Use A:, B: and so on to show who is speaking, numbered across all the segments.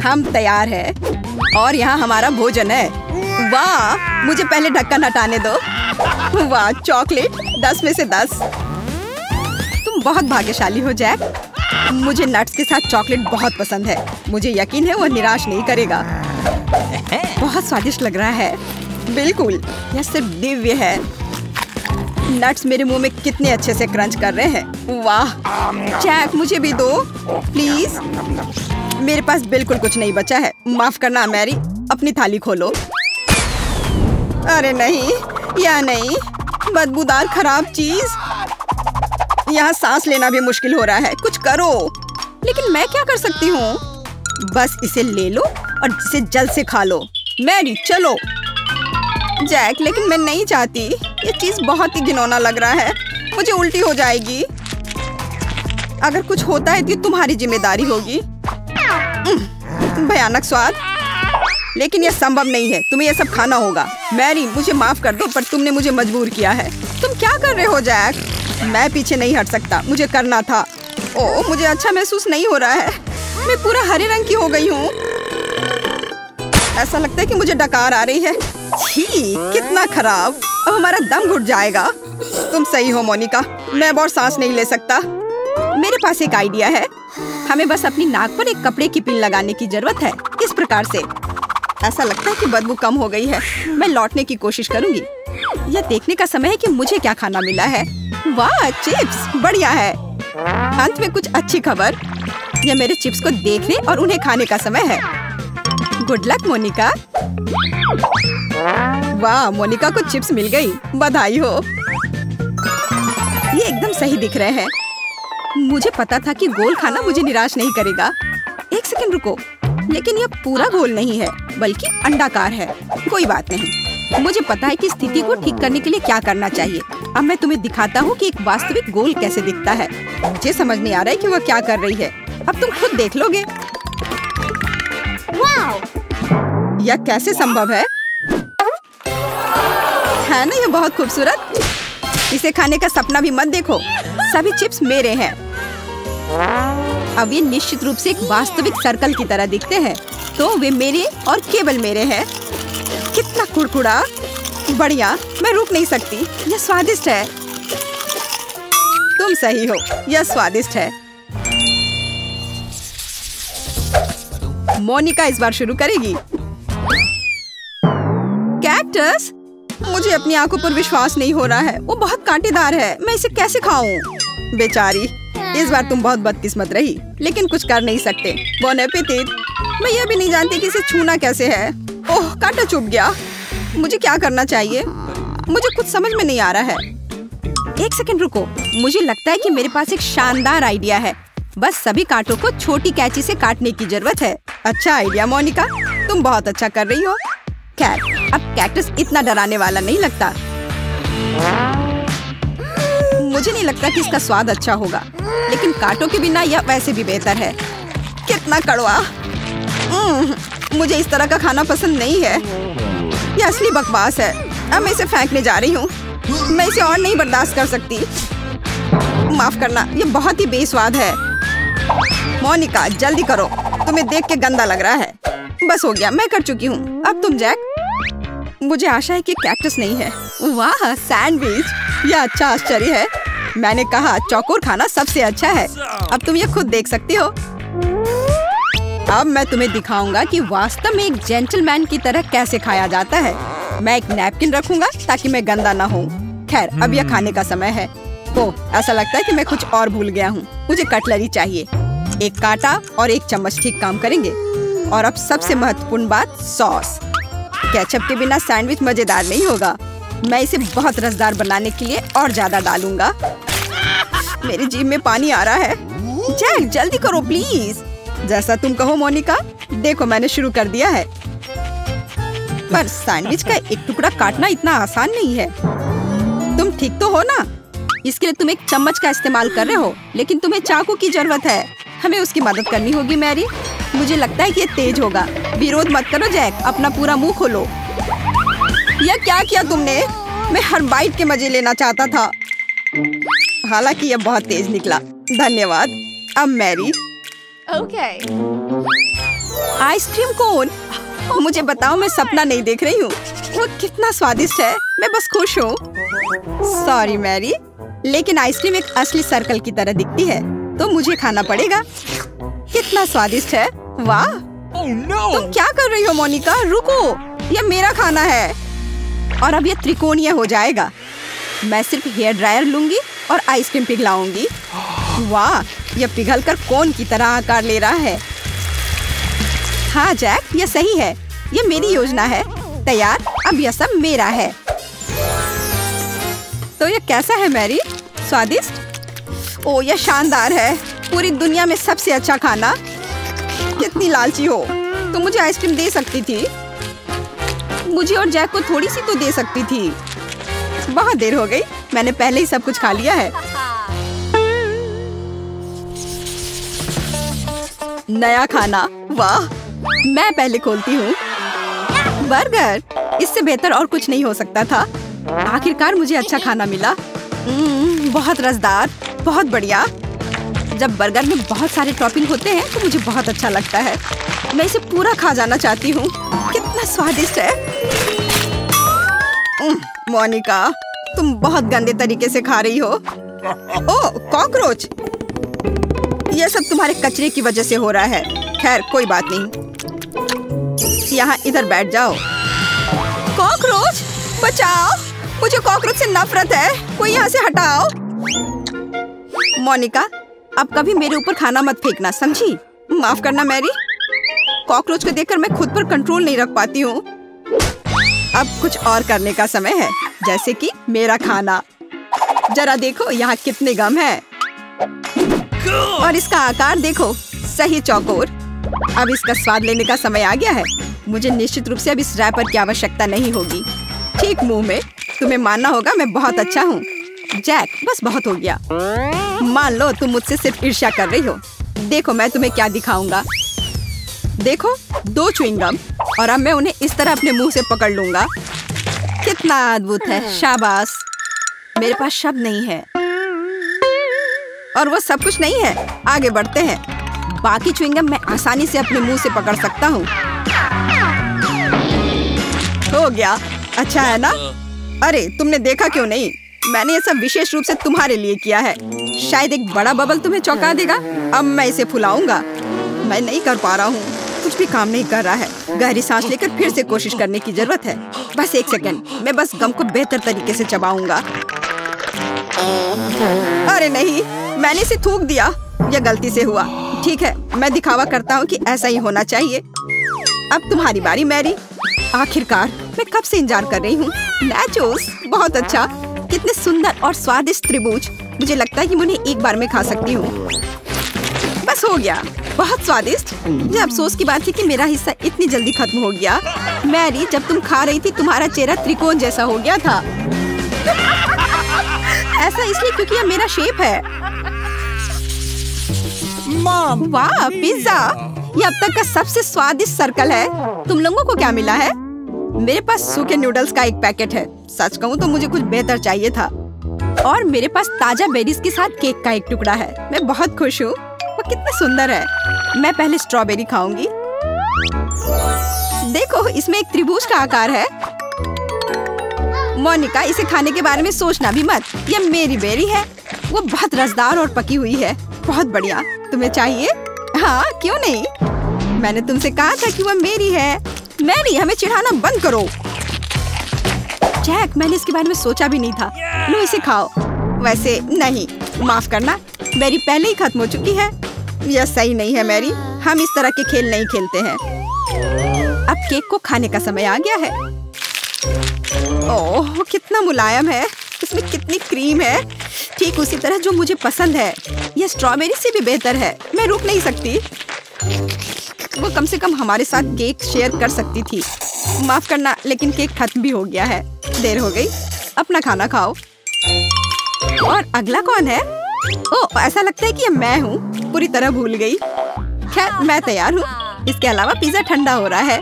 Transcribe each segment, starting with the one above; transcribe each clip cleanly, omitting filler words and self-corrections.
A: हम तैयार हैं और यहाँ हमारा भोजन है। वाह, मुझे पहले ढक्कन हटाने दो। वाह, चॉकलेट 10 में से 10। तुम बहुत भाग्यशाली हो जैक। मुझे नट्स के साथ चॉकलेट बहुत पसंद है। मुझे यकीन है वो निराश नहीं करेगा। बहुत स्वादिष्ट लग रहा है। बिल्कुल, यह सिर्फ दिव्य है। नट्स मेरे मुंह में कितने अच्छे से क्रंच कर रहे हैं। वाह जैक, मुझे भी दो प्लीज। मेरे पास बिल्कुल कुछ नहीं बचा है। माफ करना मैरी, अपनी थाली खोलो। अरे नहीं, या नहीं, बदबूदार खराब चीज। यहाँ सांस लेना भी मुश्किल हो रहा है। कुछ करो। लेकिन मैं क्या कर सकती हूँ? बस इसे ले लो और इसे जल्द से खा लो। मैरी चलो। जैक, लेकिन मैं नहीं चाहती। ये चीज बहुत ही घिनौना लग रहा है। मुझे उल्टी हो जाएगी। अगर कुछ होता है तो तुम्हारी जिम्मेदारी होगी। भयानक स्वाद, लेकिन यह संभव नहीं है। तुम्हें यह सब खाना होगा। मैरी, मुझे माफ कर दो, पर तुमने मुझे मजबूर किया है। तुम क्या कर रहे हो जैक? मैं पीछे नहीं हट सकता। मुझे करना था। ओह, मुझे अच्छा महसूस नहीं हो रहा है। मैं पूरा हरे रंग की हो गई हूँ। ऐसा लगता है कि मुझे डकार आ रही है। छी, कितना खराब। अब हमारा दम घुट जाएगा। तुम सही हो मोनिका, मैं अब और सांस नहीं ले सकता। मेरे पास एक आइडिया है। हमें बस अपनी नाक पर एक कपड़े की पिन लगाने की जरूरत है। इस प्रकार से। ऐसा लगता है कि बदबू कम हो गई है। मैं लौटने की कोशिश करूंगी। यह देखने का समय है कि मुझे क्या खाना मिला है। वाह, चिप्स बढ़िया है। अंत में कुछ अच्छी खबर। यह मेरे चिप्स को देखने और उन्हें खाने का समय है। Good luck Monica. वाह, मोनिका को चिप्स मिल गई। बधाई हो। ये एकदम सही दिख रहे हैं। मुझे पता था कि गोल खाना मुझे निराश नहीं करेगा। एक सेकंड रुको, लेकिन यह पूरा गोल नहीं है, बल्कि अंडाकार है। कोई बात नहीं। मुझे पता है कि स्थिति को ठीक करने के लिए क्या करना चाहिए। अब मैं तुम्हें दिखाता हूँ कि एक वास्तविक गोल कैसे दिखता है। मुझे समझ नहीं आ रहा है कि वह क्या कर रही है। अब तुम खुद देख लोगे। यह कैसे संभव है ना? यह बहुत खूबसूरत। इसे खाने का सपना भी मत देखो। सभी चिप्स मेरे हैं। अब ये निश्चित रूप से एक वास्तविक सर्कल की तरह दिखते हैं, तो वे मेरे और केवल मेरे हैं। कितना कुड़कुड़ा। बढ़िया, मैं रुक नहीं सकती। यह स्वादिष्ट है। तुम सही हो, यह स्वादिष्ट है। मोनिका इस बार शुरू करेगी। कैक्टस, मुझे अपनी आंखों पर विश्वास नहीं हो रहा है। वो बहुत कांटेदार है। मैं इसे कैसे खाऊं? बेचारी, इस बार तुम बहुत बदकिस्मत रही, लेकिन कुछ कर नहीं सकते। Bone appétit. मैं ये भी नहीं जानती कि इसे छूना कैसे है। ओह, कांटा चुभ गया। मुझे क्या करना चाहिए? मुझे कुछ समझ में नहीं आ रहा है। एक सेकंड रुको। मुझे लगता है कि मेरे पास एक शानदार आइडिया है। बस सभी कांटों को छोटी कैंची से काटने की जरूरत है। अच्छा आइडिया मोनिका, तुम बहुत अच्छा कर रही हो। खैर, अब कैक्टस इतना डराने वाला नहीं लगता। मुझे नहीं लगता कि इसका स्वाद अच्छा होगा, लेकिन कांटों के बिना यह वैसे भी बेहतर है। कितना कड़वा। मुझे इस तरह का खाना पसंद नहीं है। यह असली बकवास है। अब मैं इसे फेंकने जा रही हूँ। मैं इसे और नहीं बर्दाश्त कर सकती। माफ करना, यह बहुत ही बेस्वाद है। मोनिका, जल्दी करो। तुम्हें देख के गंदा लग रहा है। बस हो गया, मैं कर चुकी हूँ। अब तुम जैक। मुझे आशा है कि कैक्टस नहीं है। वाह, सैंडविच। यह अच्छा आश्चर्य है। मैंने कहा चौकोर खाना सबसे अच्छा है। अब तुम ये खुद देख सकती हो। अब मैं तुम्हें दिखाऊंगा कि वास्तव में एक जेंटलमैन की तरह कैसे खाया जाता है। मैं एक नैपकिन रखूंगा ताकि मैं गंदा ना हूँ। खैर, अब यह खाने का समय है। ओह, ऐसा लगता है कि मैं कुछ और भूल गया हूँ। मुझे कटलरी चाहिए। एक कांटा और एक चम्मच ठीक काम करेंगे। और अब सबसे महत्वपूर्ण बात, सॉस। केचप के बिना सैंडविच मजेदार नहीं होगा। मैं इसे बहुत रसदार बनाने के लिए और ज्यादा डालूंगा। मेरी जीभ में पानी आ रहा है। जैक, जल्दी करो प्लीज। जैसा तुम कहो मोनिका। देखो, मैंने शुरू कर दिया है। पर सैंडविच का एक टुकड़ा काटना इतना आसान नहीं है। तुम ठीक तो हो ना? इसके लिए तुम एक चम्मच का इस्तेमाल कर रहे हो, लेकिन तुम्हें चाकू की जरूरत है। हमें उसकी मदद करनी होगी मैरी। मुझे लगता है कि ये तेज होगा। विरोध मत करो जैक, अपना पूरा मुंह खोलो। यह क्या किया तुमने? मैं हर बाइट के मजे लेना चाहता था। हालांकि यह बहुत तेज निकला। धन्यवाद। अब मैरी।
B: Okay.
A: Ice cream cone. मुझे बताओ, मैं सपना नहीं देख रही हूँ। वो कितना स्वादिष्ट है, मैं बस खुश हूँ। सॉरी मैरी, लेकिन आइसक्रीम एक असली सर्कल की तरह दिखती है, तो मुझे खाना पड़ेगा। कितना स्वादिष्ट है, वाह। तुम क्या कर रही हो मोनिका? रुको, ये मेरा खाना है और अब ये त्रिकोणीय हो जाएगा। मैं सिर्फ हेयर ड्रायर लूंगी और आइसक्रीम पिघलाऊंगी। वाह, यह पिघलकर कोन की तरह आकार ले रहा है। हाँ जैक, यह सही है। ये मेरी योजना है। तैयार, अब यह सब मेरा है। तो यह कैसा है मैरी? स्वादिष्ट? ओह, यह शानदार है। पूरी दुनिया में सबसे अच्छा खाना। कितनी लालची हो तुम। मुझे आइसक्रीम दे सकती थी। मुझे और जैक को थोड़ी सी तो दे सकती थी। बहुत देर हो गई, मैंने पहले ही सब कुछ खा लिया है। नया खाना, वाह। मैं पहले खोलती हूँ। बर्गर, इससे बेहतर और कुछ नहीं हो सकता था। आखिरकार मुझे अच्छा खाना मिला। बहुत रसदार, बहुत बढ़िया। जब बर्गर में बहुत सारे टॉपिंग होते हैं तो मुझे बहुत अच्छा लगता है। मैं इसे पूरा खा जाना चाहती हूँ। कितना स्वादिष्ट है। मोनिका, तुम बहुत गंदे तरीके से खा रही हो। ओह, कॉकरोच। यह सब तुम्हारे कचरे की वजह से हो रहा है। खैर, कोई बात नहीं। यहाँ इधर बैठ जाओ। कॉकरोच, बचाओ। मुझे कॉकरोच से नफरत है। कोई यहाँ से हटाओ। मोनिका, अब कभी मेरे ऊपर खाना मत फेंकना, समझी? माफ करना मैरी। कॉकरोच को देखकर मैं खुद पर कंट्रोल नहीं रख पाती हूँ। अब कुछ और करने का समय है, जैसे कि मेरा खाना। जरा देखो यहाँ कितने गम है और इसका आकार देखो, सही चौकोर। अब इसका स्वाद लेने का समय आ गया है। मुझे निश्चित रूप से अब इस रैपर की आवश्यकता नहीं होगी। ठीक मुंह में। तुम्हें मानना होगा मैं बहुत अच्छा हूँ। जैक, बस बहुत हो गया। मान लो तुम मुझसे सिर्फ ईर्ष्या कर रही हो। देखो मैं तुम्हें क्या दिखाऊंगा। देखो, 2 च्युइंगम, और अब मैं उन्हें इस तरह अपने मुंह से पकड़ लूंगा। कितना अद्भुत है, शाबाश। मेरे पास शब्द नहीं है। और वो सब कुछ नहीं है। आगे बढ़ते हैं। बाकी च्युइंगम मैं आसानी से अपने मुंह से पकड़ सकता हूँ। हो गया, अच्छा है ना? अरे, तुमने देखा क्यों नहीं? मैंने ये सब विशेष रूप से तुम्हारे लिए किया है। शायद एक बड़ा बबल तुम्हें चौंका देगा। अब मैं इसे फुलाऊंगा। मैं नहीं कर पा रहा हूँ, कुछ भी काम नहीं कर रहा है। गहरी सांस लेकर फिर से कोशिश करने की जरूरत है। बस 1 सेकंड, मैं बस गम को बेहतर तरीके से चबाऊंगा। अरे नहीं, मैंने इसे थूक दिया। यह गलती से हुआ। ठीक है, मैं दिखावा करता हूँ कि ऐसा ही होना चाहिए। अब तुम्हारी बारी मैरी। आखिरकार, मैं कब से इंतजार कर रही हूँ। नाचोस, बहुत अच्छा। कितने सुंदर और स्वादिष्ट त्रिभुज। मुझे लगता है कि मुझे एक बार में खा सकती हूँ। बस हो गया, बहुत स्वादिष्ट। मुझे अफसोस की बात है कि मेरा हिस्सा इतनी जल्दी खत्म हो गया। मैरी, जब तुम खा रही थी तुम्हारा चेहरा त्रिकोण जैसा हो गया था। ऐसा इसलिए क्योंकि यह मेरा शेप है। वाह, पिज्जा। यह अब तक का सबसे स्वादिष्ट सर्कल है। तुम लोगों को क्या मिला है? मेरे पास सूखे नूडल्स का एक पैकेट है। सच कहूँ तो मुझे कुछ बेहतर चाहिए था। और मेरे पास ताजा बेरीज के साथ केक का एक टुकड़ा है। मैं बहुत खुश हूँ। वो कितना सुंदर है। मैं पहले स्ट्रॉबेरी खाऊंगी। देखो, इसमें एक त्रिभुज का आकार है। मोनिका, इसे खाने के बारे में सोचना भी मत। यह मेरी बेरी है। वो बहुत रसदार और पकी हुई है। बहुत बढ़िया। तुम्हें चाहिए? हाँ, क्यों नहीं। मैंने तुमसे कहा था कि वह मेरी है। मैरी, हमें चिढ़ाना बंद करो। जैक, मैंने इसके बारे में सोचा भी नहीं था। लो, इसे खाओ। वैसे नहीं, माफ करना, मेरी पहले ही खत्म हो चुकी है। यह सही नहीं है मैरी। हम इस तरह के खेल नहीं खेलते हैं। अब केक को खाने का समय आ गया है। ओह, कितना मुलायम है। इसमें कितनी क्रीम है। ठीक उसी तरह जो मुझे पसंद है। यह स्ट्रॉबेरी से भी बेहतर है। मैं रुक नहीं सकती। वो कम से कम हमारे साथ केक शेयर कर सकती थी। माफ करना, लेकिन केक खत्म भी हो गया है। देर हो गई। अपना खाना खाओ। और अगला कौन है? ओह, ऐसा लगता है कि ये मैं हूँ। पूरी तरह भूल गई। खैर, मैं तैयार हूँ। इसके अलावा पिज्जा ठंडा हो रहा है।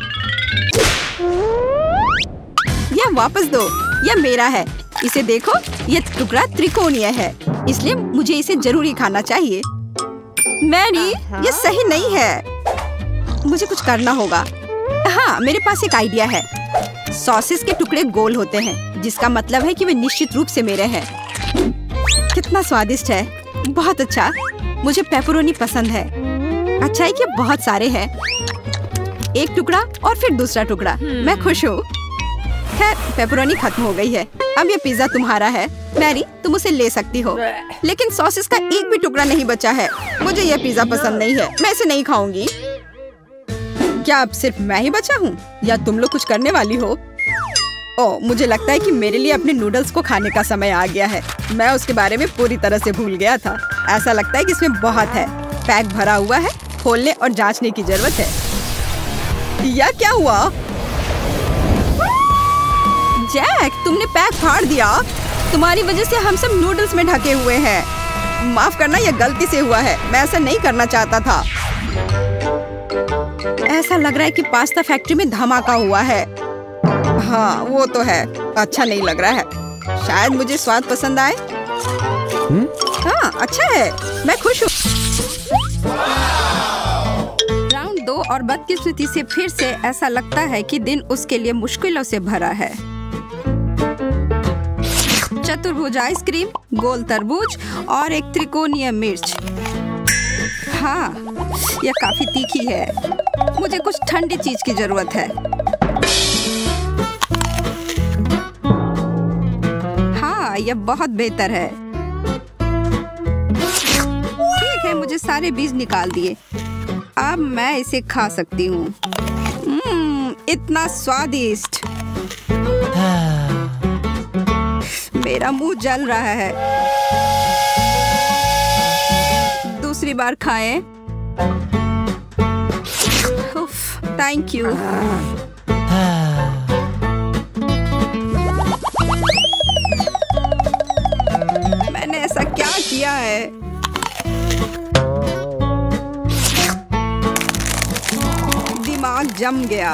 A: यह वापस दो। यह मेरा है। इसे देखो, यह टुकड़ा त्रिकोणीय है, इसलिए मुझे इसे जरूरी खाना चाहिए। मैरी, यह सही नहीं है। मुझे कुछ करना होगा। हाँ, मेरे पास एक आइडिया है। सॉसेस के टुकड़े गोल होते हैं, जिसका मतलब है कि वे निश्चित रूप से मेरे हैं। कितना स्वादिष्ट है, बहुत अच्छा। मुझे पेपरोनी पसंद है। अच्छा है कि बहुत सारे हैं। एक टुकड़ा और फिर दूसरा टुकड़ा। मैं खुश हूँ। खैर, पेपरोनी खत्म हो गई है। अब ये पिज्जा तुम्हारा है। मैरी, तुम उसे ले सकती हो, लेकिन सॉसेस का एक भी टुकड़ा नहीं बचा है। मुझे यह पिज्जा पसंद नहीं है। मैं इसे नहीं खाऊंगी। क्या अब सिर्फ मैं ही बचा हूँ या तुम लोग कुछ करने वाली हो? ओह, मुझे लगता है कि मेरे लिए अपने नूडल्स को खाने का समय आ गया है। मैं उसके बारे में पूरी तरह से भूल गया था। ऐसा लगता है कि इसमें बहुत है। पैक भरा हुआ है। खोलने और जांचने की जरूरत है। यह क्या हुआ? जैक, तुमने पैक फाड़ दिया। तुम्हारी वजह से हम सब नूडल्स में ढके हुए हैं। माफ करना, यह गलती से हुआ है। मैं ऐसा नहीं करना चाहता था। ऐसा लग रहा है कि पास्ता फैक्ट्री में धमाका हुआ है। हाँ, वो तो है। अच्छा नहीं लग रहा है। शायद मुझे स्वाद पसंद आए। हाँ, अच्छा है। मैं खुश हूँ। राउंड 2 और बदकिस्मती से फिर से ऐसा लगता है कि दिन उसके लिए मुश्किलों से भरा है। चतुर्भुज आइसक्रीम, गोल तरबूज और एक त्रिकोणीय मिर्च। हाँ, यह काफी तीखी है। मुझे कुछ ठंडी चीज की जरूरत है। हाँ, यह बहुत बेहतर है। ठीक है, मुझे सारे बीज निकाल दिए। अब मैं इसे खा सकती हूँ। इतना स्वादिष्ट। मेरा मुंह जल रहा है। दूसरी बार खाएं। Thank you. मैंने ऐसा क्या किया है? दिमाग जम गया।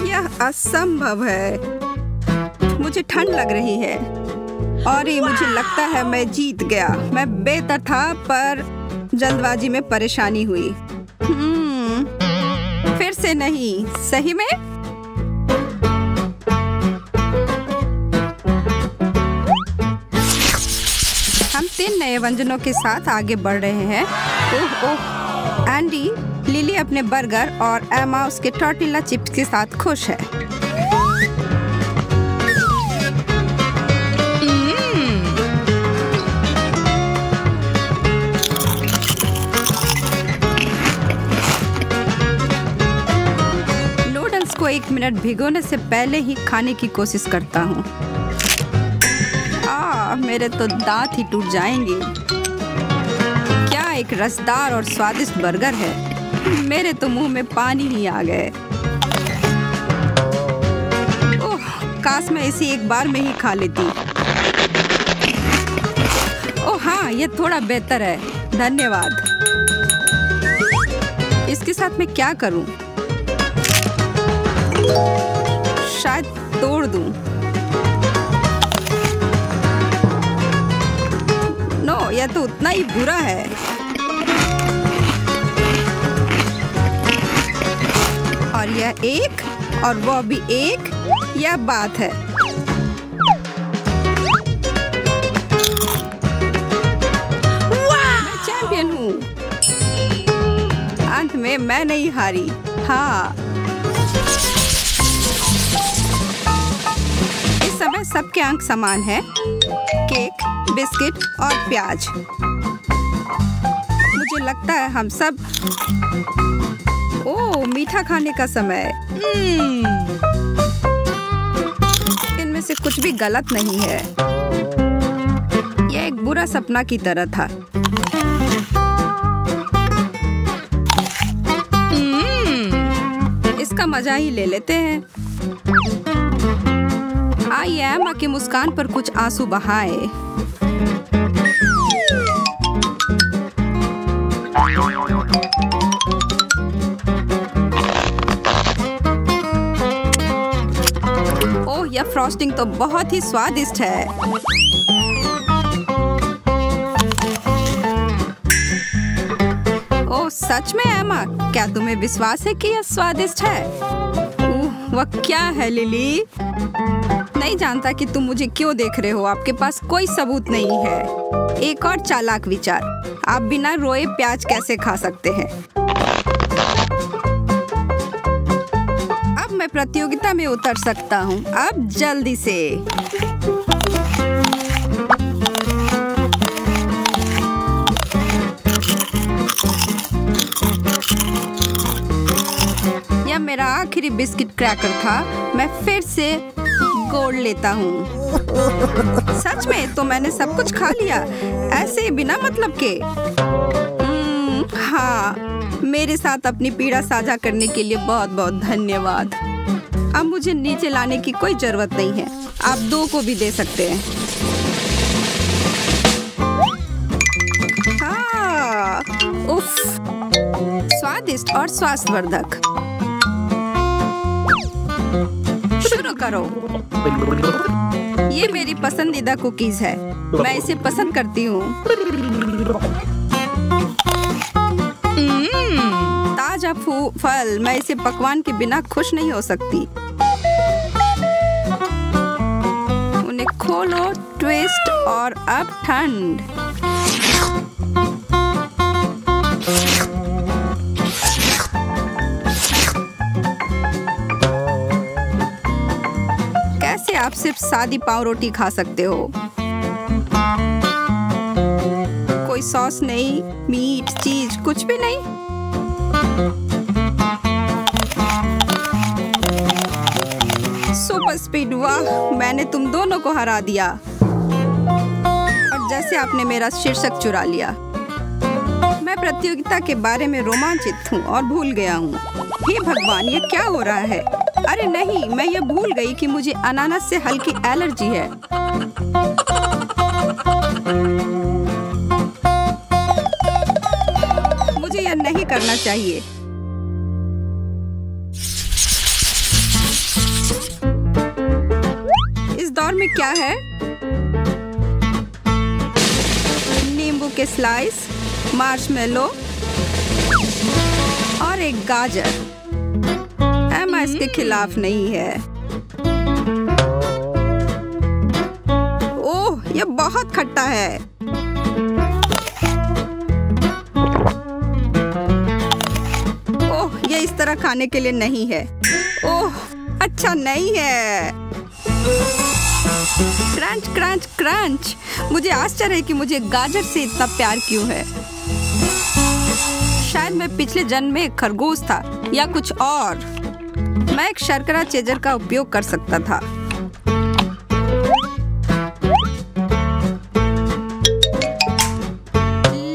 A: यह असंभव है। मुझे ठंड लग रही है और ये मुझे लगता है मैं जीत गया। मैं बेहतर था, पर जल्दबाजी में परेशानी हुई। फिर से नहीं। सही में? हम 3 नए व्यंजनों के साथ आगे बढ़ रहे हैं। ओह, एंडी, लिली अपने बर्गर और एमा उसके टॉर्टिला चिप्स के साथ खुश है। नूडल्स को 1 मिनट भिगोने से पहले ही खाने की कोशिश करता हूँ। मेरे तो दांत ही टूट जाएंगे। क्या एक रसदार और स्वादिष्ट बर्गर है। मेरे तो मुंह में पानी ही आ गए। ओह, काश मैं इसे एक बार में ही खा लेती। ओह हाँ, ये थोड़ा बेहतर है। धन्यवाद। इसके साथ मैं क्या करूं? शायद तोड़ दूं। नो, यह तो उतना ही बुरा है। और यह एक और वो भी एक, यह बात है। मैं चैंपियन हूँ। अंत में मैं नहीं हारी। हाँ, इस समय सबके अंक समान हैं। केक, बिस्किट और प्याज। मुझे लगता है हम सब। ओह, मीठा खाने का समय। इनमें से कुछ भी गलत नहीं है। यह एक बुरा सपना की तरह था। इसका मजा ही ले लेते हैं। आइए एमा की मुस्कान पर कुछ आंसू बहाए। ओह, यह फ्रॉस्टिंग तो बहुत ही स्वादिष्ट है। सच में एमा, क्या तुम्हें विश्वास है कि यह स्वादिष्ट है? वह क्या है लिली? नहीं जानता कि तुम मुझे क्यों देख रहे हो। आपके पास कोई सबूत नहीं है। एक और चालाक विचार, आप बिना रोए प्याज कैसे खा सकते हैं? अब मैं प्रतियोगिता में उतर सकता हूँ। अब जल्दी से। यह मेरा आखिरी बिस्किट क्रैकर था। मैं फिर से गोल लेता हूँ। सच में? तो मैंने सब कुछ खा लिया ऐसे ही बिना मतलब के। हाँ, मेरे साथ अपनी पीड़ा साझा करने के लिए बहुत बहुत धन्यवाद। अब मुझे नीचे लाने की कोई जरूरत नहीं है। आप 2 को भी दे सकते हैं। हाँ, उफ, स्वादिष्ट और स्वास्थ्यवर्धक। शुरू करो। ये मेरी पसंदीदा कुकीज है। मैं इसे पसंद करती हूँ। ताजा फल। मैं इसे पकवान के बिना खुश नहीं हो सकती। उन्हें खोलो, ट्विस्ट और अब ठंड। कैसे आप सिर्फ सादी पाव रोटी खा सकते हो? कोई सॉस नहीं, मीट, चीज कुछ भी नहीं। सुपर स्पीड, वाह, मैंने तुम दोनों को हरा दिया। और जैसे आपने मेरा शीर्षक चुरा लिया। मैं प्रतियोगिता के बारे में रोमांचित हूँ और भूल गया हूँ। हे भगवान, ये क्या हो रहा है? अरे नहीं, मैं ये भूल गई कि मुझे अनानास से हल्की एलर्जी है। मुझे यह नहीं करना चाहिए। इस दौर में क्या है? नींबू के स्लाइस, मार्शमेलो और एक गाजर। एमा इसके खिलाफ नहीं है। ओह, यह बहुत खट्टा है। ओह, यह इस तरह खाने के लिए नहीं है। ओह, अच्छा नहीं है। Crunch crunch crunch. मुझे आश्चर्य है कि मुझे गाजर से इतना प्यार क्यों है। शायद मैं पिछले जन्म में एक खरगोश था या कुछ और। मैं एक शर्करा चेजर का उपयोग कर सकता था।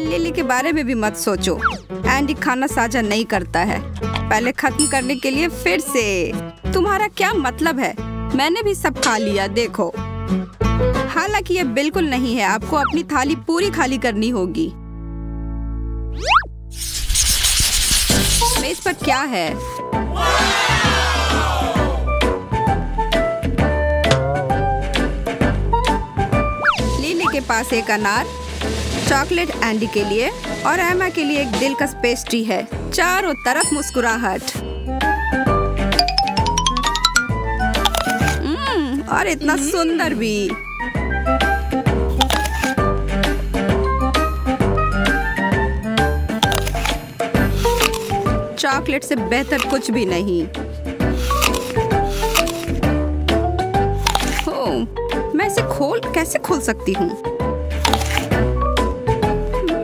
A: लिली के बारे में भी मत सोचो। एंडी खाना साझा नहीं करता है। पहले खत्म करने के लिए फिर से। तुम्हारा क्या मतलब है? मैंने भी सब खा लिया, देखो। हालांकि ये बिल्कुल नहीं है। आपको अपनी थाली पूरी खाली करनी होगी। मेज पर क्या है? लिली के पास एक अनार, चॉकलेट एंडी के लिए और एमा के लिए एक दिलकश पेस्ट्री है। चारों तरफ मुस्कुराहट। और इतना सुंदर भी। चॉकलेट से बेहतर कुछ भी नहीं। मैं इसे कैसे खोल सकती हूँ?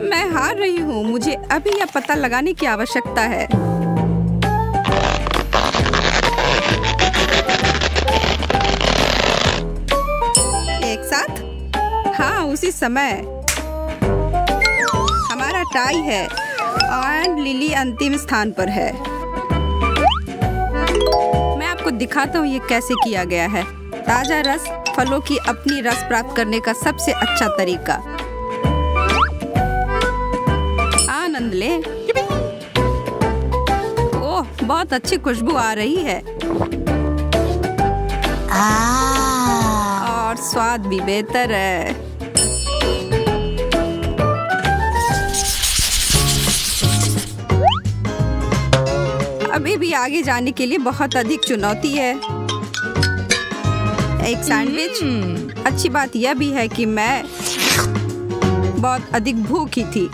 A: मैं हार रही हूँ। मुझे अभी यह पता लगाने की आवश्यकता है। एक साथ? हाँ, उसी समय। हमारा टाई है और लिली अंतिम स्थान पर है। मैं आपको दिखाता हूँ ये कैसे किया गया है। ताजा रस, फलों की अपनी रस प्राप्त करने का सबसे अच्छा तरीका। आनंद ले। ओह, बहुत अच्छी खुशबू आ रही है। और स्वाद भी बेहतर है। अभी भी आगे जाने के लिए बहुत अधिक चुनौती है। एक सैंडविच। अच्छी बात यह भी है कि मैं बहुत अधिक भूखी थी।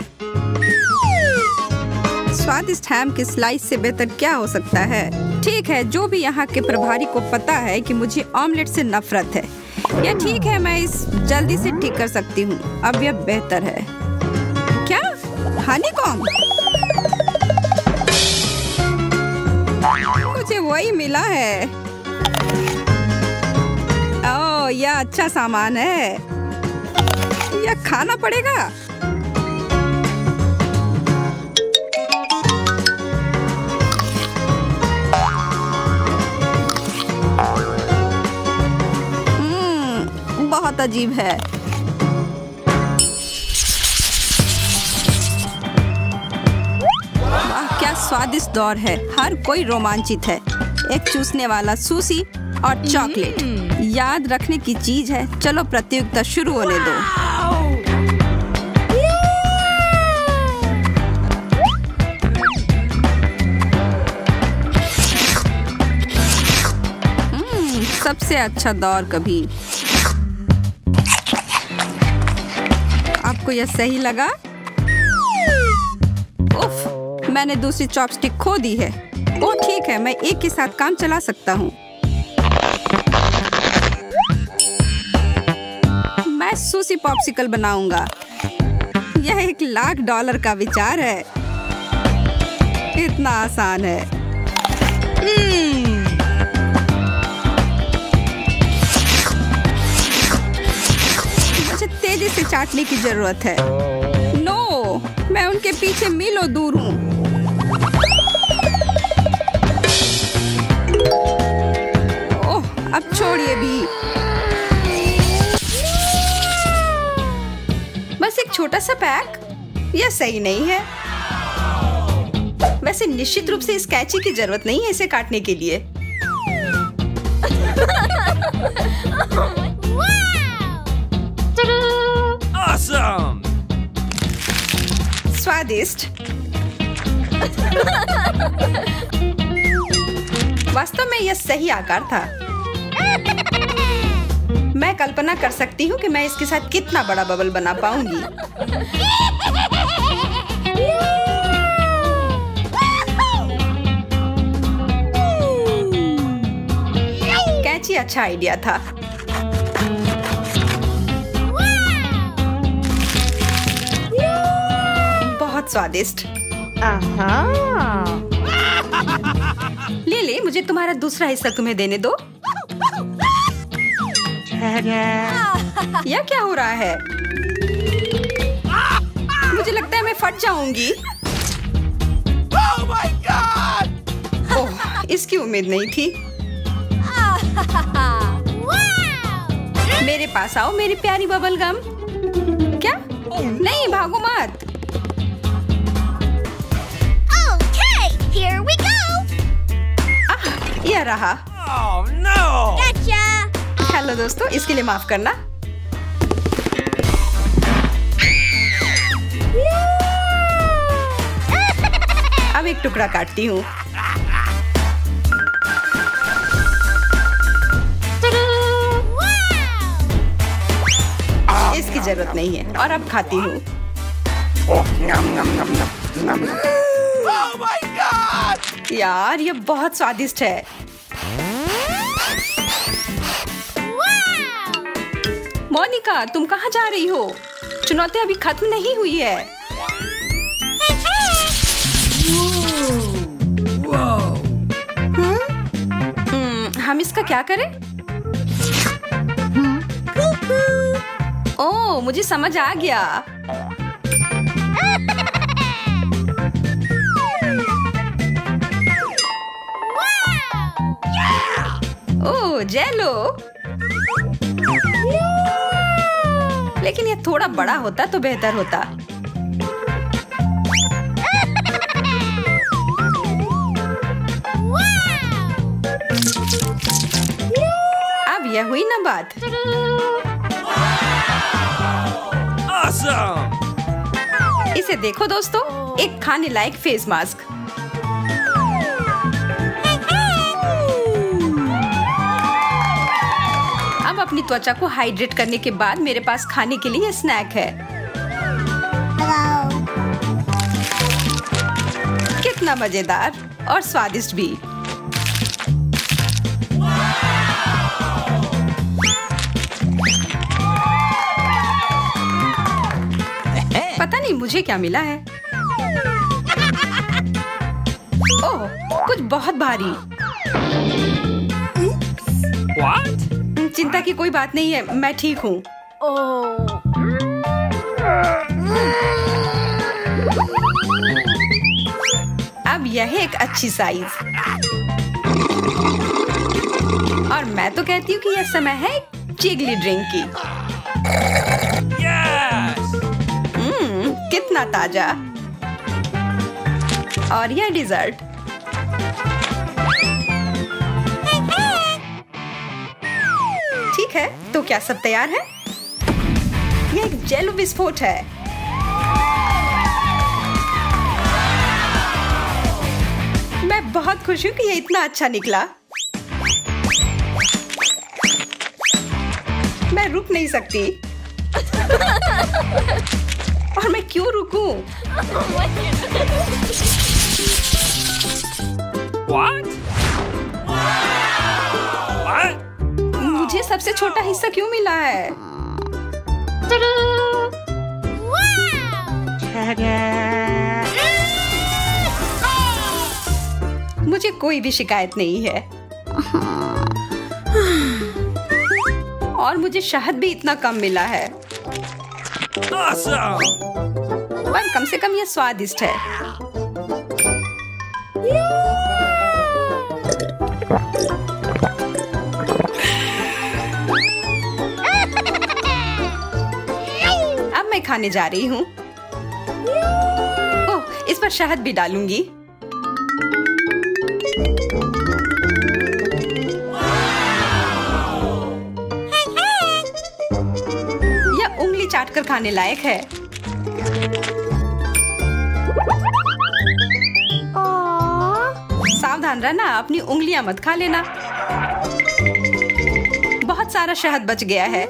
A: स्वादिष्ट हैम के स्लाइस से बेहतर क्या हो सकता है? ठीक है, जो भी यहाँ के प्रभारी को पता है कि मुझे ऑमलेट से नफरत है। यह ठीक है, मैं इस जल्दी से ठीक कर सकती हूँ। अब यह बेहतर है। क्या? हनीकॉम्ब? मुझे वही मिला है। ओह, यह अच्छा सामान है। यह खाना पड़ेगा। बहुत अजीब है। वाह, क्या स्वादिष्ट दौर है। हर कोई रोमांचित है। एक चूसने वाला सुशी और चॉकलेट याद रखने की चीज है। चलो प्रतियोगिता शुरू होने दो। सबसे अच्छा दौर कभी। आपको यह सही लगा? उफ, मैंने दूसरी चॉपस्टिक खो दी है। ओह ठीक है, मैं एक के साथ काम चला सकता हूँ। मैं सुशी पॉप्सिकल बनाऊंगा। यह $1,00,000 का विचार है। इतना आसान है। मुझे तेजी से चाटने की जरूरत है। नो, मैं उनके पीछे मीलों दूर हूँ। ओह, अब छोड़िए भी। बस एक छोटा सा पैक? यह सही नहीं है। वैसे निश्चित रूप से इस कैंची की जरूरत नहीं है इसे काटने के लिए।
B: Awesome!
A: स्वादिष्ट। वास्तव में यह सही आकार था। मैं कल्पना कर सकती हूँ कि मैं इसके साथ कितना बड़ा बबल बना पाऊंगी। कैंची अच्छा आइडिया था। बहुत स्वादिष्ट। ले, मुझे तुम्हारा दूसरा हिस्सा तुम्हें देने दो। यह क्या हो रहा है? मुझे लगता है मैं फट जाऊंगी।
B: Oh my God!
A: ओह, इसकी उम्मीद नहीं थी। मेरे पास आओ मेरी प्यारी बबल गम। क्या? नहीं, भागो मत।
C: Here we go!
A: यह रहा।
B: Oh no!
C: Gotcha!
A: हेलो दोस्तों, इसके लिए माफ करना। अब एक टुकड़ा काटती हूँ। इसकी जरूरत नहीं है और अब खाती हूँ।
B: Oh my God!
A: यार, यह बहुत स्वादिष्ट है। मोनिका, तुम कहाँ जा रही हो? चुनौती अभी खत्म नहीं हुई है। हम इसका क्या करें? ओह, मुझे समझ आ गया। ओह, जेलो। लेकिन यह थोड़ा बड़ा होता तो बेहतर होता। अब यह हुई ना बात।
B: Awesome!
A: इसे देखो दोस्तों, एक खाने लायक फेस मास्क। अपनी त्वचा को हाइड्रेट करने के बाद मेरे पास खाने के लिए स्नैक है। कितना मजेदार और स्वादिष्ट भी। पता नहीं मुझे क्या मिला है। ओह, कुछ बहुत भारी।
B: What?
A: चिंता की कोई बात नहीं है, मैं ठीक हूँ। अब यह एक अच्छी साइज। और मैं तो कहती हूँ कि यह समय है जिगली ड्रिंक की।
B: Yes!
A: कितना ताजा। और यह डिजर्ट। ठीक है, तो क्या सब तैयार है? यह एक जेल विस्फोट है। मैं बहुत खुश हूँ कि यह इतना अच्छा निकला। मैं रुक नहीं सकती। और मैं क्यों रुकूं?
B: What? What?
A: मुझे सबसे छोटा हिस्सा क्यों मिला है? मुझे कोई भी शिकायत नहीं है। और मुझे शहद भी इतना कम मिला है।
B: Awesome!
A: पर कम से कम यह स्वादिष्ट है। अब मैं खाने जा रही हूँ। ओह, इस पर शहद भी डालूंगी। यह उंगली चाटकर खाने लायक है। सावधान रहना, अपनी उंगलियां मत खा लेना। बहुत सारा शहद बच गया है।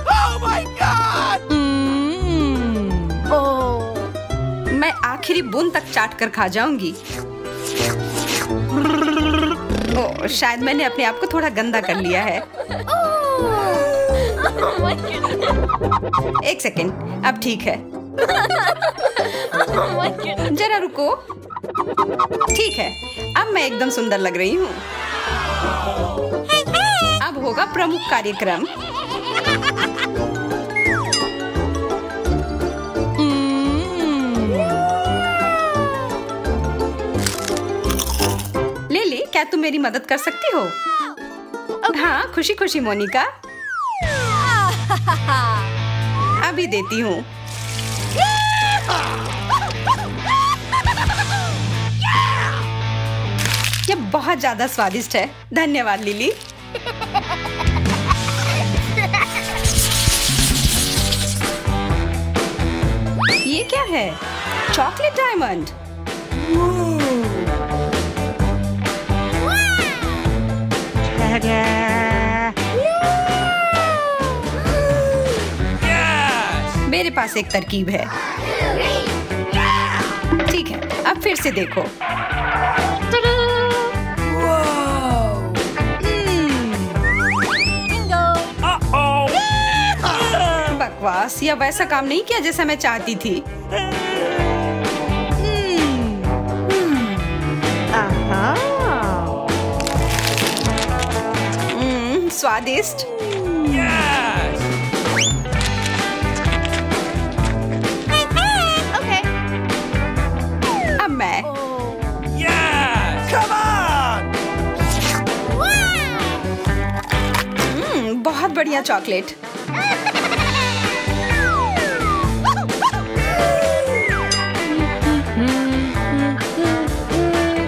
B: Oh my God!
A: मैं आखिरी बूंद तक चाट कर खा जाऊंगी। ओह, शायद मैंने अपने आप को थोड़ा गंदा कर लिया है। एक सेकेंड, अब ठीक है। जरा रुको। ठीक है, अब मैं एकदम सुंदर लग रही हूँ। अब होगा प्रमुख कार्यक्रम। लिली, क्या तुम मेरी मदद कर सकती हो? हाँ, खुशी खुशी मोनिका। अभी देती हूँ। यह बहुत ज्यादा स्वादिष्ट है। धन्यवाद लिली। ये क्या है? Chocolate diamond. मेरे पास एक तरकीब है। ठीक है, अब फिर से देखो। बकवास, यह वैसा काम नहीं किया जैसा मैं चाहती थी। स्वादिष्ट।
B: Yes!
A: अब मैं।
B: Yes! Come on!
A: बहुत बढ़िया चॉकलेट।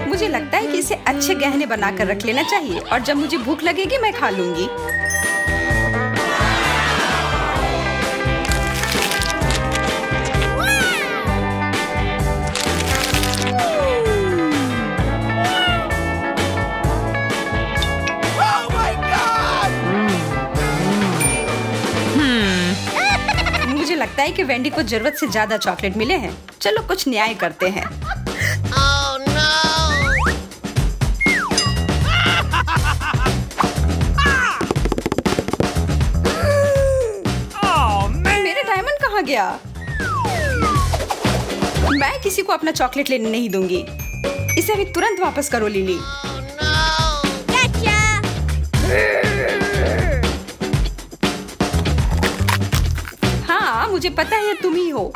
A: मुझे लगता है कि इसे अच्छे गहने बनाकर रख लेना चाहिए और जब मुझे भूख लगेगी मैं खा लूंगी। लगता है कि वेंडी को जरूरत से ज्यादा चॉकलेट मिले हैं। चलो कुछ न्याय करते हैं।
C: Oh no!
B: Oh man!
A: मेरे डायमंड कहाँ गया? मैं किसी को अपना चॉकलेट लेने नहीं दूंगी। इसे अभी तुरंत वापस करो लिली।
C: Oh no! Gotcha!
A: हाँ, मुझे पता है तुम ही हो।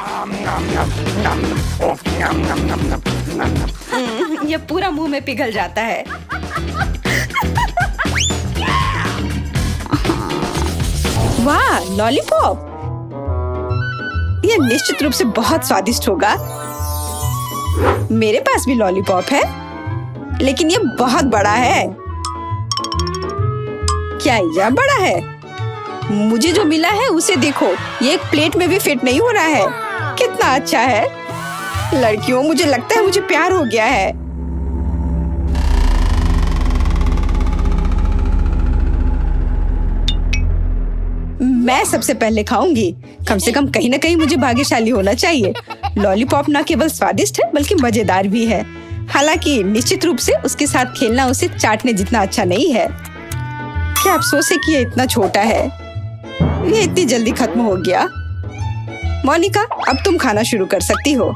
A: ये पूरा मुंह में पिघल जाता है। वाह, लॉलीपॉप! ये निश्चित रूप से बहुत स्वादिष्ट होगा। मेरे पास भी लॉलीपॉप है, लेकिन ये बहुत बड़ा है। क्या यह बड़ा है? मुझे जो मिला है उसे देखो, ये एक प्लेट में भी फिट नहीं हो रहा है। कितना अच्छा है। लड़कियों, मुझे लगता है मुझे प्यार हो गया है। मैं सबसे पहले खाऊंगी। कम से कम कहीं ना कहीं मुझे भाग्यशाली होना चाहिए। लॉलीपॉप न केवल स्वादिष्ट है बल्कि मजेदार भी है। हालांकि निश्चित रूप से उसके साथ खेलना उसे चाटने जितना अच्छा नहीं है। क्या अफसोस है कि ये इतना छोटा है। ये इतनी जल्दी खत्म हो गया। मोनिका, अब तुम खाना शुरू कर सकती हो।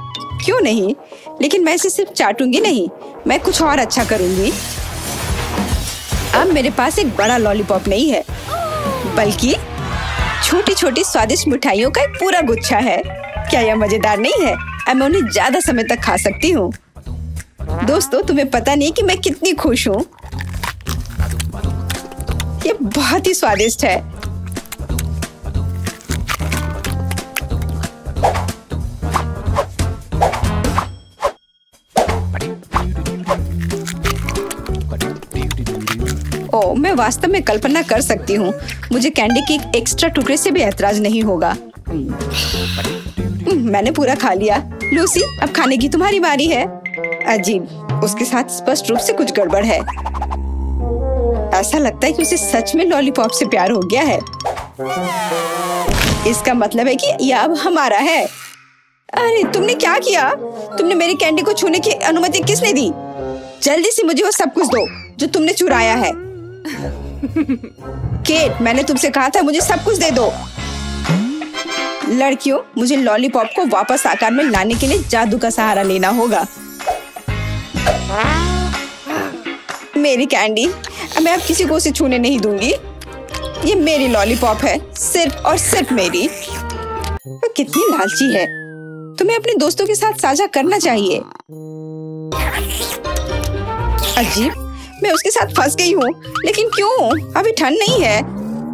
A: क्यों नहीं? लेकिन मैं इसे सिर्फ चाटूंगी नहीं, मैं कुछ और अच्छा करूंगी। अब मेरे पास एक बड़ा लॉलीपॉप नहीं है, बल्कि छोटी छोटी स्वादिष्ट मिठाइयों का एक पूरा गुच्छा है। क्या यह मजेदार नहीं है? अब मैं उन्हें ज्यादा समय तक खा सकती हूँ। दोस्तों, तुम्हें पता नहीं कि मैं कितनी खुश हूँ। ये बहुत ही स्वादिष्ट है। ओह, मैं वास्तव में कल्पना कर सकती हूँ। मुझे कैंडी के एक एक्स्ट्रा टुकड़े से भी ऐतराज नहीं होगा। मैंने पूरा खा लिया। लूसी, अब खाने की तुम्हारी बारी है। अजीब, उसके साथ स्पष्ट रूप से कुछ गड़बड़ है। ऐसा लगता है कि उसे सच में लॉलीपॉप से प्यार हो गया है। इसका मतलब है कि यह अब हमारा है। अरे, तुमने क्या किया? तुमने मेरी कैंडी को छूने की अनुमति किसने दी? जल्दी से मुझे वो सब कुछ दो जो तुमने चुराया है। केट, मैंने तुमसे कहा था मुझे सब कुछ दे दो। लड़कियों, मुझे लॉलीपॉप को वापस आकार में लाने के लिए जादू का सहारा लेना होगा। मेरी कैंडी, मैं अब किसी को उसे छूने नहीं दूंगी। ये मेरी लॉलीपॉप है, सिर्फ और सिर्फ मेरी। वो कितनी लालची है। तुम्हें अपने दोस्तों के साथ साझा करना चाहिए। अजीब, मैं उसके साथ फंस गई हूँ। लेकिन क्यों? अभी ठंड नहीं है।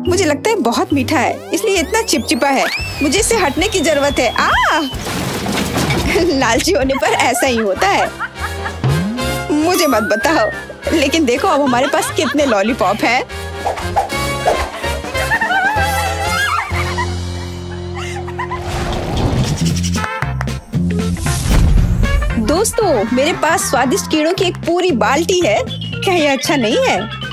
A: मुझे लगता है बहुत मीठा है, इसलिए इतना चिपचिपा है। मुझे इससे हटने की जरूरत है। लालची होने पर ऐसा ही होता है। मुझे मत बताओ, लेकिन देखो अब हमारे पास कितने लॉलीपॉप हैं। दोस्तों, मेरे पास स्वादिष्ट कीड़ों की एक पूरी बाल्टी है। क्या यह अच्छा नहीं है?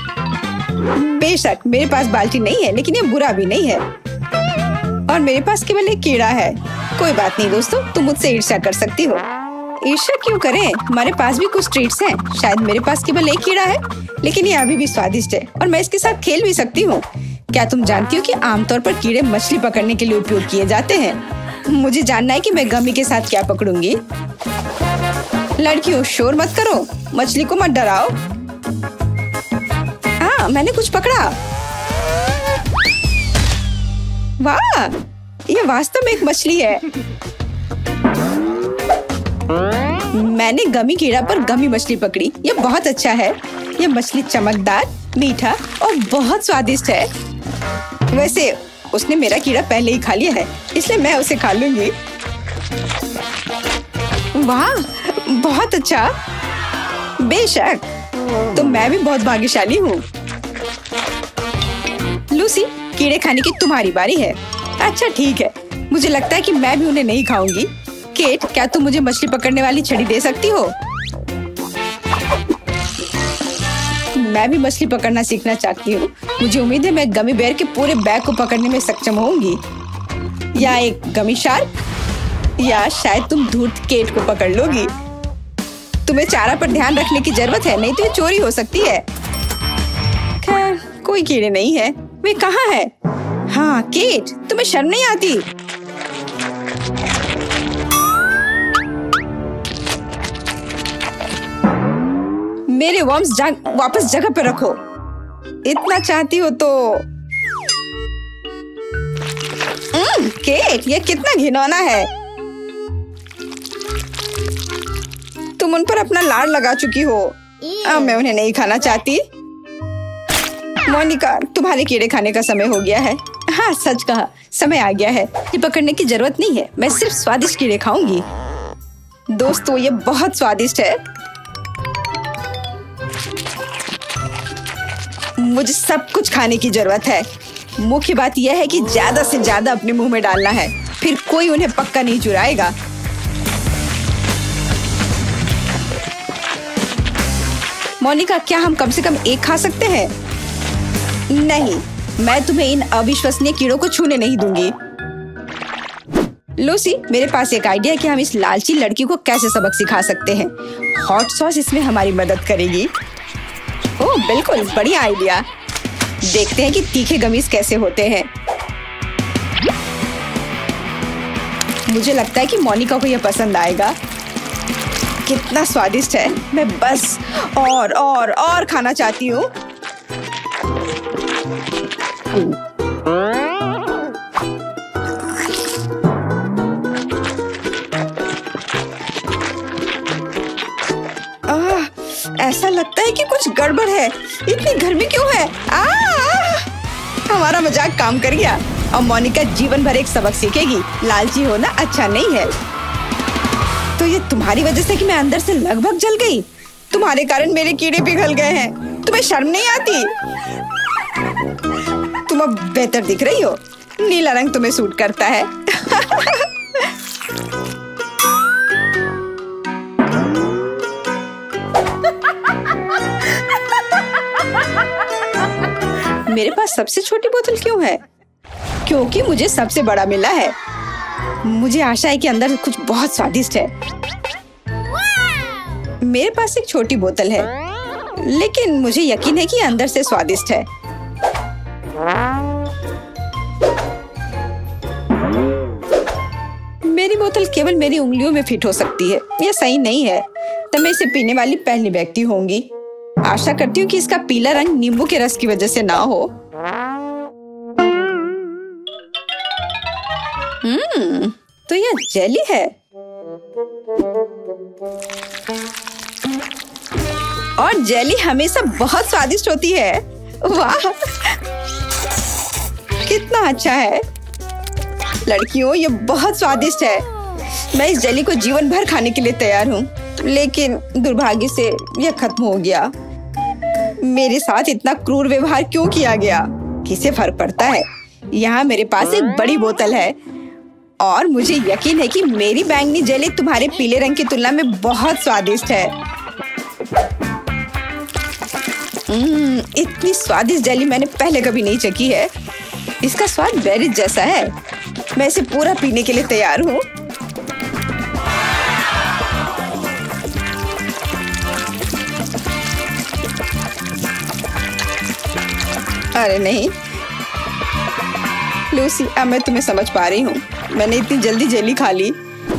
A: बेशक मेरे पास बाल्टी नहीं है, लेकिन ये बुरा भी नहीं है। और मेरे पास केवल एक कीड़ा है। कोई बात नहीं दोस्तों, तुम मुझसे ईर्ष्या कर सकती हो। ईर्ष्या क्यों करें? हमारे पास भी कुछ ट्रीट्स हैं। शायद मेरे पास केवल एक कीड़ा है, लेकिन ये अभी भी स्वादिष्ट है और मैं इसके साथ खेल भी सकती हूँ। क्या तुम जानती हो कि आमतौर पर कीड़े मछली पकड़ने के लिए उपयोग किए जाते हैं? मुझे जानना है कि मैं गमी के साथ क्या पकड़ूंगी। लड़कियों, शोर मत करो, मछली को मत डराओ। हाँ, मैंने कुछ पकड़ा। वाह, ये वास्तव में एक मछली है। मैंने गमी कीड़ा पर गमी मछली पकड़ी। ये बहुत अच्छा है। ये मछली चमकदार, मीठा और बहुत स्वादिष्ट है। वैसे उसने मेरा कीड़ा पहले ही खा लिया है, इसलिए मैं उसे खा लूंगी। वाह, बहुत अच्छा। बेशक, तो मैं भी बहुत भाग्यशाली हूँ। लूसी, कीड़े खाने की तुम्हारी बारी है। अच्छा ठीक है, मुझे लगता है कि मैं भी उन्हें नहीं खाऊंगी। केट, क्या तुम मुझे मछली पकड़ने वाली छड़ी दे सकती हो? मैं भी मछली पकड़ना सीखना चाहती हूँ। मुझे उम्मीद है मैं गमी बेयर के पूरे बैग को पकड़ने में सक्षम होंगी। या एक गमी शार्क, या शायद तुम धूर्त केट को पकड़ लोगी। तुम्हें चारा पर ध्यान रखने की जरूरत है, नहीं तो ये चोरी हो सकती है। खैर कोई कीड़े नहीं है। वे कहाँ है? हाँ केट, तुम्हें शर्म नहीं आती? मेरे वर्म्स वापस जगह पर रखो, इतना चाहती हो तो। केट, ये कितना घिनौना है। तुम उन पर अपना लाड़ लगा चुकी हो। अब मैं उन्हें नहीं खाना चाहती। मोनिका, तुम्हारे कीड़े खाने का समय हो गया है। हाँ सच कहा, समय आ गया है। ये पकड़ने की जरूरत नहीं है, मैं सिर्फ स्वादिष्ट कीड़े खाऊंगी। दोस्तों ये बहुत स्वादिष्ट है। मुझे सब कुछ खाने की जरूरत है। मुख्य बात यह है कि ज्यादा से ज्यादा अपने मुंह में डालना है, फिर कोई उन्हें पक्का नहीं चुराएगा। मोनिका, क्या हम कम से कम एक खा सकते हैं? नहीं, मैं तुम्हें इन अविश्वसनीय कीड़ों को छूने नहीं दूंगी। लूसी, मेरे पास एक आइडिया है कि हम इस लालची लड़की को कैसे सबक सिखा सकते हैं। हॉट सॉस इसमें हमारी मदद करेगी। ओह बिल्कुल, बढ़िया आइडिया। देखते हैं कि तीखे गमीज कैसे होते हैं। मुझे लगता है कि मोनिका को यह पसंद आएगा। कितना स्वादिष्ट है। मैं बस और खाना चाहती हूँ। ऐसा लगता है कि कुछ गड़बड़ है। इतनी गर्मी क्यों है? हमारा मजाक काम कर गया। और मोनिका जीवन भर एक सबक सीखेगी, लालची होना अच्छा नहीं है। तो ये तुम्हारी वजह से कि मैं अंदर से लगभग जल गई। तुम्हारे कारण मेरे कीड़े पिघल गए हैं। तुम्हें शर्म नहीं आती? तुम अब बेहतर दिख रही हो। नीला रंग तुम्हें सूट करता है। मेरे पास सबसे छोटी बोतल क्यों है? क्योंकि मुझे सबसे बड़ा मिला है। मुझे आशा है कि अंदर कुछ बहुत स्वादिष्ट है। मेरे पास एक छोटी बोतल है, लेकिन मुझे यकीन है कि अंदर से स्वादिष्ट है। मेरी बोतल केवल मेरी उंगलियों में फिट हो सकती है। यह सही नहीं है। तब मैं इसे पीने वाली पहली व्यक्ति होंगी। आशा करती हूँ कि इसका पीला रंग नींबू के रस की वजह से ना हो। तो यह जेली है। और जेली हमेशा बहुत स्वादिष्ट होती है। वाह, कितना अच्छा है। लड़कियों, ये बहुत स्वादिष्ट है। मैं इस जेली को जीवन भर खाने के लिए तैयार हूँ, लेकिन दुर्भाग्य से यह खत्म हो गया। मेरे साथ इतना क्रूर व्यवहार क्यों किया गया? किसे फर्क पड़ता है? यहाँ मेरे पास एक बड़ी बोतल है और मुझे यकीन है कि मेरी बैंगनी जेली तुम्हारे पीले रंग की तुलना में बहुत स्वादिष्ट है। इतनी स्वादिष्ट जेली मैंने पहले कभी नहीं चखी है। इसका स्वाद बेरीज जैसा है। मैं इसे पूरा पीने के लिए तैयार हूँ। अरे नहीं लूसी, अब मैं तुम्हें समझ पा रही हूँ। मैंने इतनी जल्दी जेली खा ली।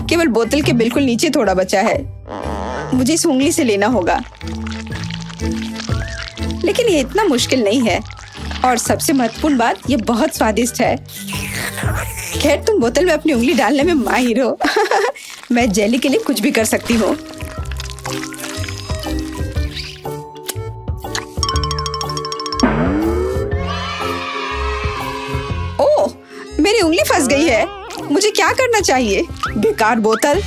A: केवल बोतल के बिल्कुल नीचे थोड़ा बचा है। मुझे इस उंगली से लेना होगा, लेकिन ये इतना मुश्किल नहीं है। और सबसे महत्वपूर्ण बात, ये बहुत स्वादिष्ट है। खैर, तुम बोतल में अपनी उंगली डालने में माहिर हो। मैं जेली के लिए कुछ भी कर सकती हूँ। ओह, मेरी उंगली फंस गई है। मुझे क्या करना चाहिए? बेकार बोतल।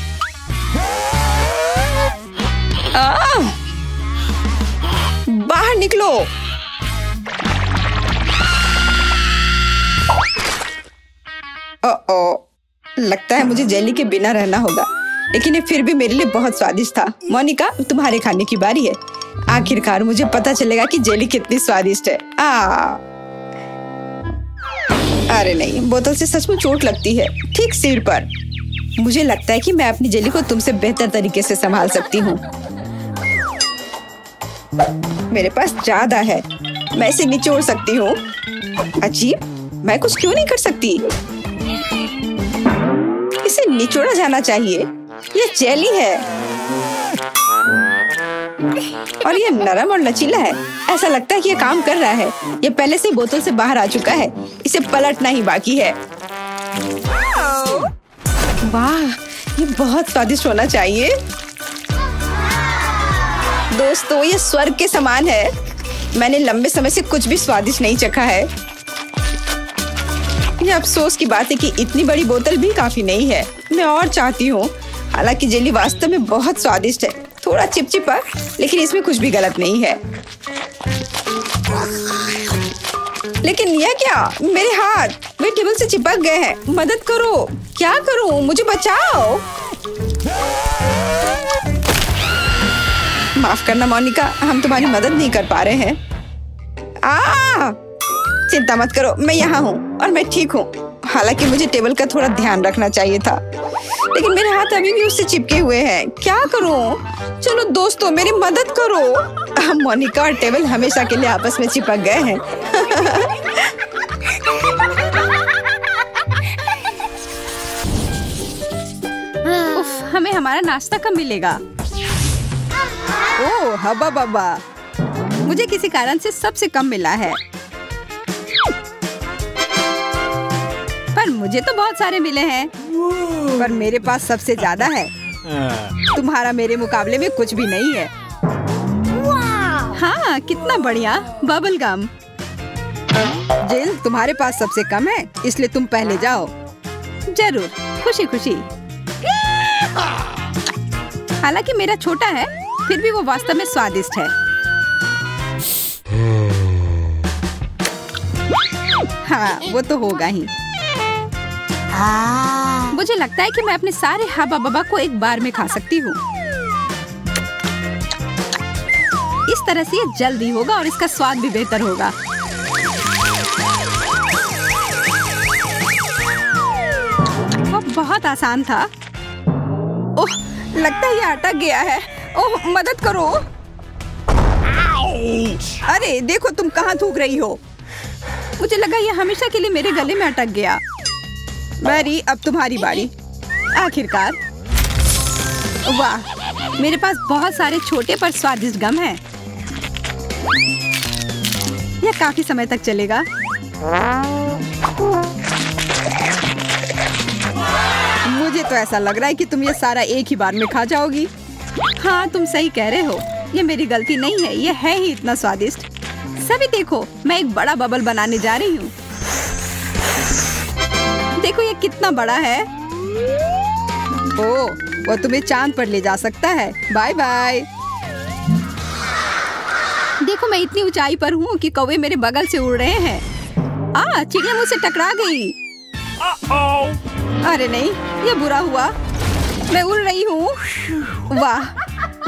A: बाहर निकलो। लगता है मुझे जेली के बिना रहना होगा, लेकिन ये फिर भी मेरे लिए बहुत स्वादिष्ट था। मोनिका, तुम्हारे खाने की बारी है। आखिरकार मुझे पता चलेगा कि जेली कितनी स्वादिष्ट है। अरे नहीं, बोतल से सच में चोट लगती है, ठीक सिर पर। मुझे लगता है कि मैं अपनी जेली को तुमसे बेहतर तरीके से संभाल सकती हूँ। मेरे पास ज्यादा है, मैं इसे निचोड़ सकती हूँ। अजीब, मैं कुछ क्यों नहीं कर सकती? इसे निचोड़ा जाना चाहिए। ये जेली है और ये नरम और लचीला है। ऐसा लगता है कि ये काम कर रहा है। ये पहले से बोतल से बाहर आ चुका है, इसे पलटना ही बाकी है। वाह, ये बहुत स्वादिष्ट होना चाहिए। दोस्तों, ये स्वर्ग के समान है। मैंने लंबे समय से कुछ भी स्वादिष्ट नहीं चखा है। ये अफसोस की बात है कि इतनी बड़ी बोतल भी काफी नहीं है। मैं और चाहती हूँ। हालांकि जेली वास्तव में बहुत स्वादिष्ट है, थोड़ा चिपचिपा, लेकिन इसमें कुछ भी गलत नहीं है। लेकिन यह क्या? मेरे हाथ वे टेबल से चिपक गए हैं। मदद करो, क्या करूं? मुझे बचाओ। माफ करना मोनिका, हम तुम्हारी मदद नहीं कर पा रहे हैं। चिंता मत करो, मैं यहाँ हूँ और मैं ठीक हूँ। हालांकि मुझे टेबल का थोड़ा ध्यान रखना चाहिए था, लेकिन मेरे हाथ अभी भी उससे चिपके हुए हैं। क्या करूं? चलो दोस्तों, मेरी मदद करो। मोनिका और टेबल हमेशा के लिए आपस में चिपक गए हैं। उफ, हमें हमारा नाश्ता कब मिलेगा? ओह हब्बा बब्बा, मुझे किसी कारण से सबसे कम मिला है, पर मुझे तो बहुत सारे मिले हैं। पर मेरे पास सबसे ज्यादा है। तुम्हारा मेरे मुकाबले में कुछ भी नहीं है। हाँ, कितना बढ़िया बबल गम। जिल, तुम्हारे पास सबसे कम है, इसलिए तुम पहले जाओ। जरूर, खुशी खुशी। हालांकि मेरा छोटा है, फिर भी वो वास्तव में स्वादिष्ट है। हाँ, वो तो होगा ही। मुझे लगता है कि मैं अपने सारे हब्बा बब्बा को एक बार में खा सकती हूँ। इस तरह से ये जल्दी होगा और इसका स्वाद भी बेहतर होगा। वो बहुत आसान था। ओह, लगता है ये अटक गया है। ओह, मदद करो। अरे देखो, तुम कहाँ थूक रही हो। मुझे लगा ये हमेशा के लिए मेरे गले में अटक गया। मैरी, अब तुम्हारी बारी। आखिरकार। वाह, मेरे पास बहुत सारे छोटे पर स्वादिष्ट गम हैं। यह काफी समय तक चलेगा। मुझे तो ऐसा लग रहा है कि तुम ये सारा एक ही बार में खा जाओगी। हाँ, तुम सही कह रहे हो। ये मेरी गलती नहीं है, ये है ही इतना स्वादिष्ट। सभी देखो, मैं एक बड़ा बबल बनाने जा रही हूँ। देखो ये कितना बड़ा है। ओह, वो तुम्हें चांद पर ले जा सकता है। Bye bye. देखो, मैं इतनी ऊंचाई पर हूँ कि कौवे मेरे बगल से उड़ रहे हैं। चिड़िया मुझसे टकरा गई। अरे नहीं, ये बुरा हुआ। मैं उड़ रही हूँ। वाह,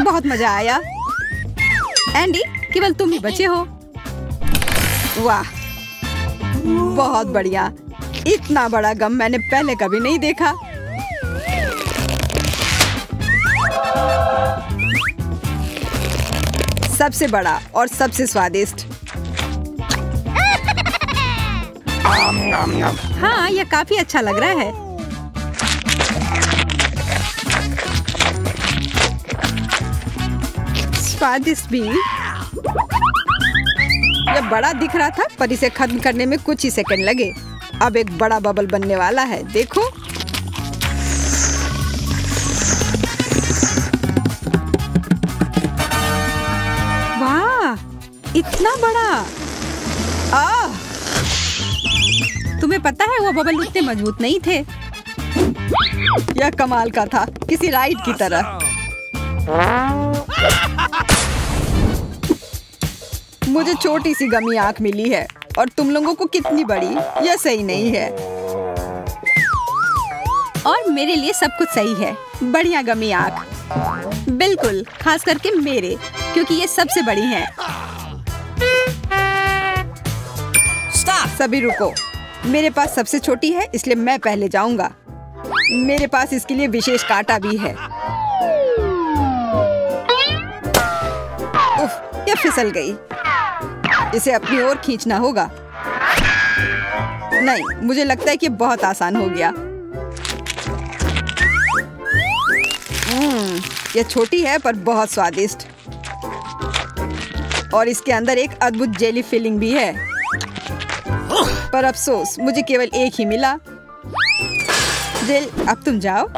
A: बहुत मजा आया। एंडी, केवल तुम ही बचे हो। वाह, बहुत बढ़िया। इतना बड़ा गम मैंने पहले कभी नहीं देखा। सबसे बड़ा और सबसे स्वादिष्ट। हाँ, यह काफी अच्छा लग रहा है। स्वादिष्ट भी। यह बड़ा दिख रहा था, पर इसे खत्म करने में कुछ ही सेकंड लगे। अब एक बड़ा बबल बनने वाला है, देखो। वाह, इतना बड़ा। तुम्हें पता है वो बबल उतने मजबूत नहीं थे। यह कमाल का था, किसी राइड की तरह। मुझे छोटी सी गमी आंख मिली है और तुम लोगों को कितनी बड़ी। यह सही नहीं है। और मेरे लिए सब कुछ सही है। बढ़िया गमी आंख। बिल्कुल, खास करके मेरे, क्योंकि ये सबसे बड़ी हैं। सभी रुको। मेरे पास सबसे छोटी है, इसलिए मैं पहले जाऊंगा। मेरे पास इसके लिए विशेष कांटा भी है। उफ, ये फिसल गई। इसे अपनी ओर खींचना होगा। नहीं, मुझे लगता है कि बहुत आसान हो गया। ये छोटी है पर बहुत स्वादिष्ट। और इसके अंदर एक अद्भुत जेली फिलिंग भी है। पर अफसोस, मुझे केवल एक ही मिला। जेल, अब तुम जाओ।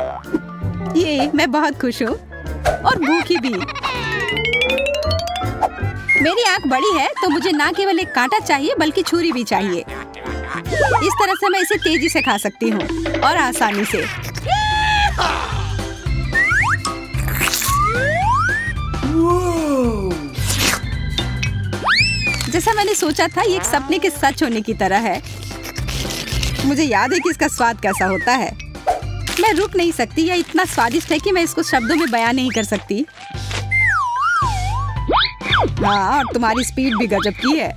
A: ये मैं बहुत खुश हूँ और भूखी भी। मेरी आंख बड़ी है तो मुझे ना केवल एक कांटा चाहिए बल्कि छुरी भी चाहिए। इस तरह से मैं इसे तेजी से खा सकती हूँ और आसानी से। जैसा मैंने सोचा था, ये एक सपने के सच होने की तरह है। मुझे याद है कि इसका स्वाद कैसा होता है। मैं रुक नहीं सकती। यह इतना स्वादिष्ट है कि मैं इसको शब्दों में बयान नहीं कर सकती। हाँ, और तुम्हारी स्पीड भी गजब की है।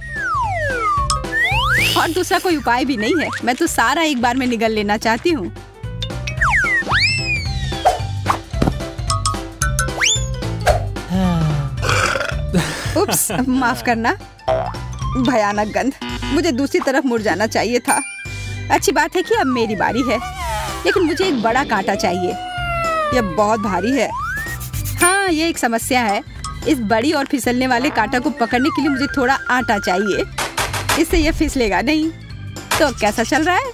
A: और दूसरा कोई उपाय भी नहीं है। मैं तो सारा एक बार में निगल लेना चाहती हूँ। उप्स, माफ करना। भयानक गंध। मुझे दूसरी तरफ मुड़ जाना चाहिए था। अच्छी बात है कि अब मेरी बारी है, लेकिन मुझे एक बड़ा कांटा चाहिए। यह बहुत भारी है। हाँ, ये एक समस्या है। इस बड़ी और फिसलने वाले कांटा को पकड़ने के लिए मुझे थोड़ा आटा चाहिए। इससे यह फिसलेगा नहीं। तो कैसा चल रहा है?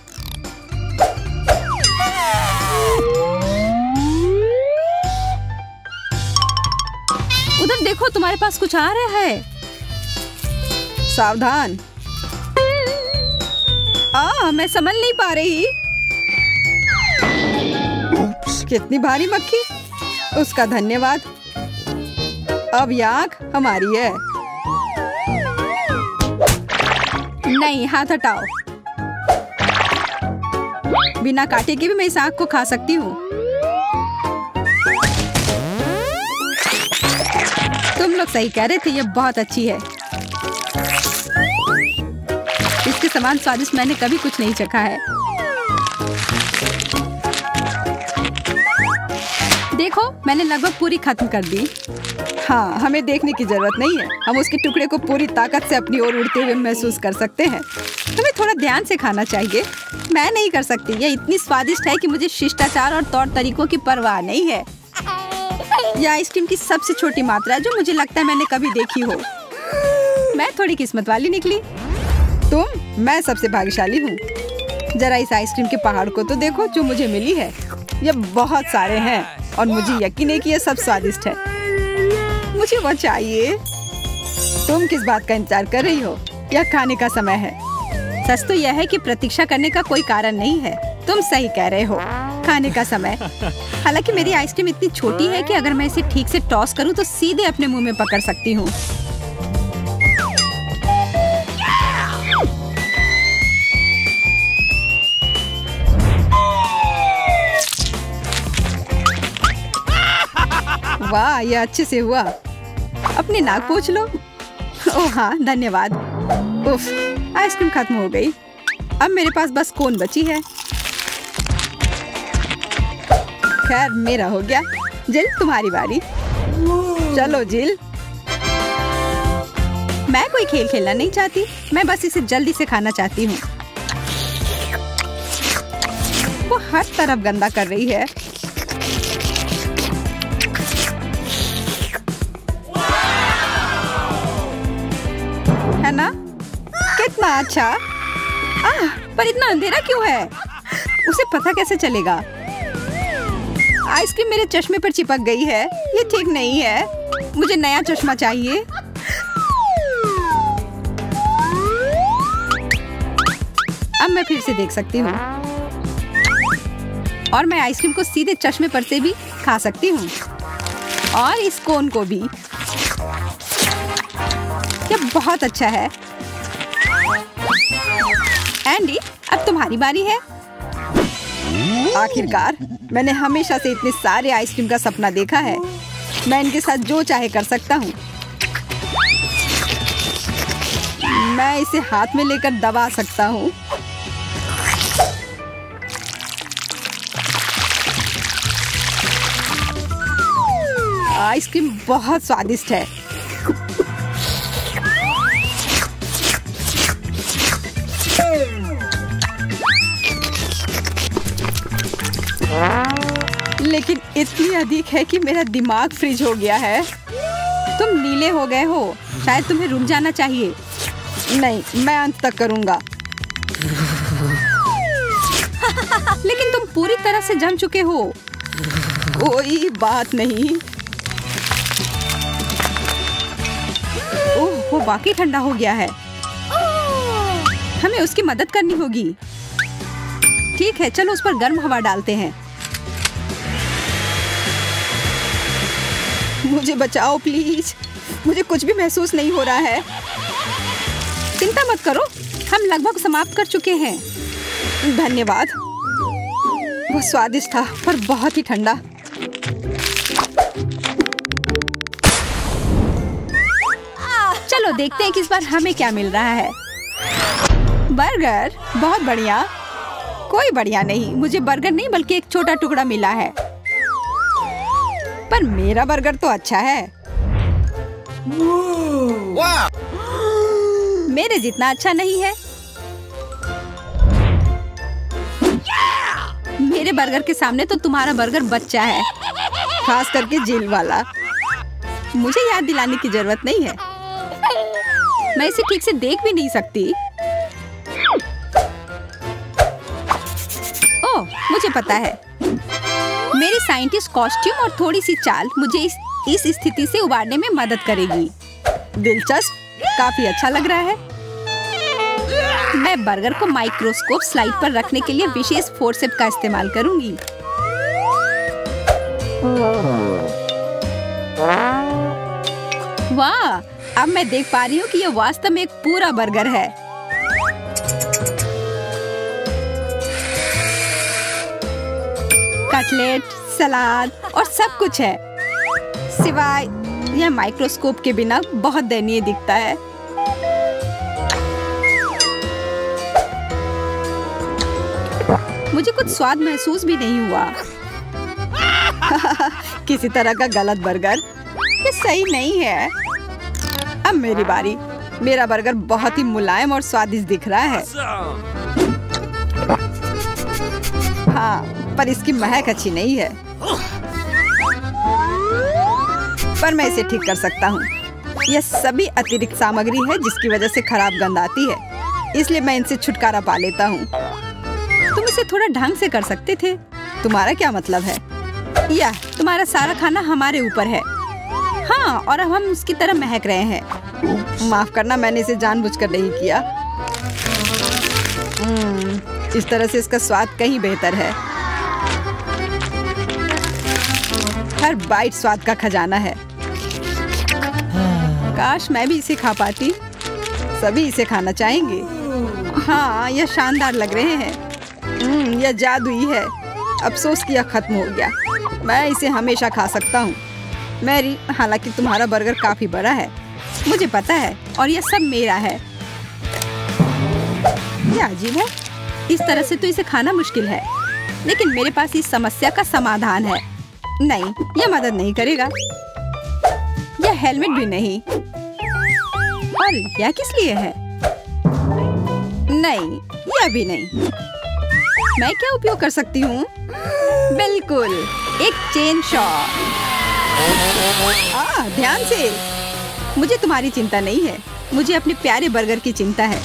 A: उधर देखो, तुम्हारे पास कुछ आ रहा है। सावधान। मैं संभल नहीं पा रही। कितनी भारी मक्खी। उसका धन्यवाद। अब यह आंख हमारी है। नहीं, हाथ हटाओ। बिना काटे के भी मैं इस आंख को खा सकती हूँ। तुम लोग सही कह रहे थे, ये बहुत अच्छी है। इसके समान स्वादिष्ट मैंने कभी कुछ नहीं चखा है। देखो, मैंने लगभग पूरी खत्म कर दी। हाँ, हमें देखने की जरूरत नहीं है। हम उसके टुकड़े को पूरी ताकत से अपनी ओर उड़ते हुए महसूस कर सकते हैं। हमें थोड़ा ध्यान से खाना चाहिए। मैं नहीं कर सकती। यह इतनी स्वादिष्ट है कि मुझे शिष्टाचार और तौर तरीकों की परवाह नहीं है। यह आइसक्रीम की सबसे छोटी मात्रा है जो मुझे लगता है मैंने कभी देखी हो। मैं थोड़ी किस्मत वाली निकली। मैं सबसे भाग्यशाली हूँ। जरा इस आइसक्रीम के पहाड़ को तो देखो जो मुझे मिली है। ये बहुत सारे हैं और मुझे यकीन है कि ये सब स्वादिष्ट है। मुझे वो चाहिए। तुम किस बात का इंतजार कर रही हो? यह खाने का समय है। सच तो यह है कि प्रतीक्षा करने का कोई कारण नहीं है। तुम सही कह रहे हो, खाने का समय। हालांकि मेरी आइसक्रीम इतनी छोटी है कि अगर मैं इसे ठीक से टॉस करूं तो सीधे अपने मुंह में पकड़ सकती हूँ। वाह, ये अच्छे से हुआ। अपनी नाक पोंछ लो। ओह हाँ, धन्यवाद। उफ, आइसक्रीम खत्म हो गई। अब मेरे पास बस कोन बची है। खैर, मेरा हो गया। जिल, तुम्हारी बारी। चलो जिल। मैं कोई खेल खेलना नहीं चाहती। मैं बस इसे जल्दी से खाना चाहती हूँ। वो हर तरफ गंदा कर रही है। है ना? कितना अच्छा। पर इतना अंधेरा क्यों है? उसे पता कैसे चलेगा? आइसक्रीम मेरे चश्मे पर चिपक गई है। ये ठीक नहीं है। मुझे नया चश्मा चाहिए। अब मैं फिर से देख सकती हूँ और मैं आइसक्रीम को सीधे चश्मे पर से भी खा सकती हूँ और इस कोन को भी। यह बहुत अच्छा है। एंडी, अब तुम्हारी बारी है। आखिरकार, मैंने हमेशा से इतने सारे आइसक्रीम का सपना देखा है। मैं इनके साथ जो चाहे कर सकता हूँ। मैं इसे हाथ में लेकर दबा सकता हूँ। आइसक्रीम बहुत स्वादिष्ट है। लेकिन इतनी अधिक है कि मेरा दिमाग फ्रीज हो गया है। तुम नीले हो गए हो, शायद तुम्हें रुक जाना चाहिए। नहीं, मैं अंत तक करूंगा। लेकिन तुम पूरी तरह से जम चुके हो। कोई बात नहीं। ओह, वो वाकई ठंडा हो गया है। हमें उसकी मदद करनी होगी। ठीक है, चलो उस पर गर्म हवा डालते हैं। मुझे बचाओ प्लीज, मुझे कुछ भी महसूस नहीं हो रहा है। चिंता मत करो, हम लगभग समाप्त कर चुके हैं। धन्यवाद। वो स्वादिष्ट था पर बहुत ही ठंडा। चलो देखते हैं कि इस बार हमें क्या मिल रहा है। बर्गर, बहुत बढ़िया। कोई बढ़िया नहीं, मुझे बर्गर नहीं बल्कि एक छोटा टुकड़ा मिला है। पर मेरा बर्गर तो अच्छा है। मेरे जितना अच्छा नहीं है। मेरे बर्गर के सामने तो तुम्हारा बर्गर बच्चा है, खास करके जेल वाला। मुझे याद दिलाने की जरूरत नहीं है। मैं इसे ठीक से देख भी नहीं सकती। ओह, मुझे पता है। मेरी साइंटिस्ट कॉस्ट्यूम और थोड़ी सी चाल मुझे इस स्थिति से उबारने में मदद करेगी। दिलचस्प, काफी अच्छा लग रहा है। मैं बर्गर को माइक्रोस्कोप स्लाइड पर रखने के लिए विशेष फोर्सेप का इस्तेमाल करूंगी। वाह, अब मैं देख पा रही हूँ कि यह वास्तव में एक पूरा बर्गर है। कटलेट, सलाद और सब कुछ है, सिवाय यह माइक्रोस्कोप के बिना बहुत दयनीय दिखता है। मुझे कुछ स्वाद महसूस भी नहीं हुआ। किसी तरह का गलत बर्गर, ये सही नहीं है। अब मेरी बारी। मेरा बर्गर बहुत ही मुलायम और स्वादिष्ट दिख रहा है। हाँ, पर इसकी महक अच्छी नहीं है। पर मैं इसे ठीक कर सकता हूँ। यह सभी अतिरिक्त सामग्री है जिसकी वजह से खराब गंध आती है, इसलिए मैं इनसे छुटकारा पा लेता हूँ। तुम इसे थोड़ा ढंग से कर सकते थे। तुम्हारा क्या मतलब है? यह तुम्हारा सारा खाना हमारे ऊपर है। हाँ, और अब हम उसकी तरह महक रहे हैं। माफ करना, मैंने इसे जानबूझकर नहीं किया। इस तरह से इसका स्वाद कहीं बेहतर है। हर बाइट स्वाद का खजाना है। काश मैं भी इसे खा पाती। सभी इसे खाना चाहेंगे। हाँ, यह शानदार लग रहे हैं। यह जादुई है। अफसोस कि यह खत्म हो गया। मैं इसे हमेशा खा सकता हूँ। मैरी, हालांकि तुम्हारा बर्गर काफी बड़ा है, मुझे पता है, और यह सब मेरा है। यह अजीब है। इस तरह से तो इसे खाना मुश्किल है, लेकिन मेरे पास इस समस्या का समाधान है। नहीं, यह मदद नहीं करेगा। यह हेलमेट भी नहीं। और यह किस लिए है? नहीं, यह भी नहीं। मैं क्या उपयोग कर सकती हूँ? बिल्कुल, एक चेन शॉ। ध्यान से। मुझे तुम्हारी चिंता नहीं है, मुझे अपने प्यारे बर्गर की चिंता है।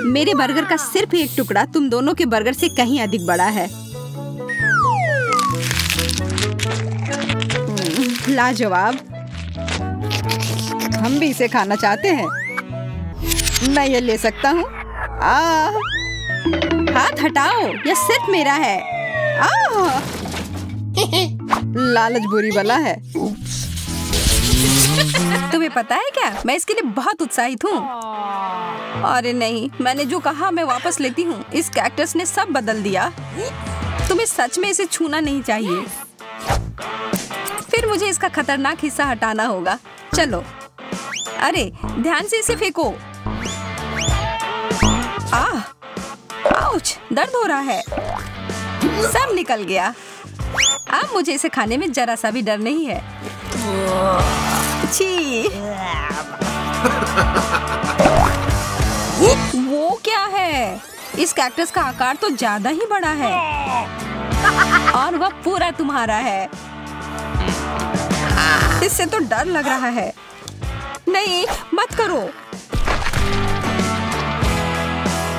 A: मेरे बर्गर का सिर्फ एक टुकड़ा तुम दोनों के बर्गर से कहीं अधिक बड़ा है। लाजवाब। हम भी इसे खाना चाहते हैं। मैं ये ले सकता हूँ? हाथ हटाओ, यह सिर्फ मेरा है। लालच बुरी बला है। तुम्हें पता है क्या, मैं इसके लिए बहुत उत्साहित हूँ। अरे नहीं, मैंने जो कहा मैं वापस लेती हूँ। इस कैक्टस ने सब बदल दिया। तुम्हें सच में इसे छूना नहीं चाहिए। फिर मुझे इसका खतरनाक हिस्सा हटाना होगा। चलो। अरे ध्यान से इसे फेंको। दर्द हो रहा है। सब निकल गया। अब मुझे इसे खाने में जरा सा भी डर नहीं है। छी! वो क्या है? इस कैक्टस का आकार तो ज्यादा ही बड़ा है और वह पूरा तुम्हारा है। इससे तो डर लग रहा है। नहीं, मत करो।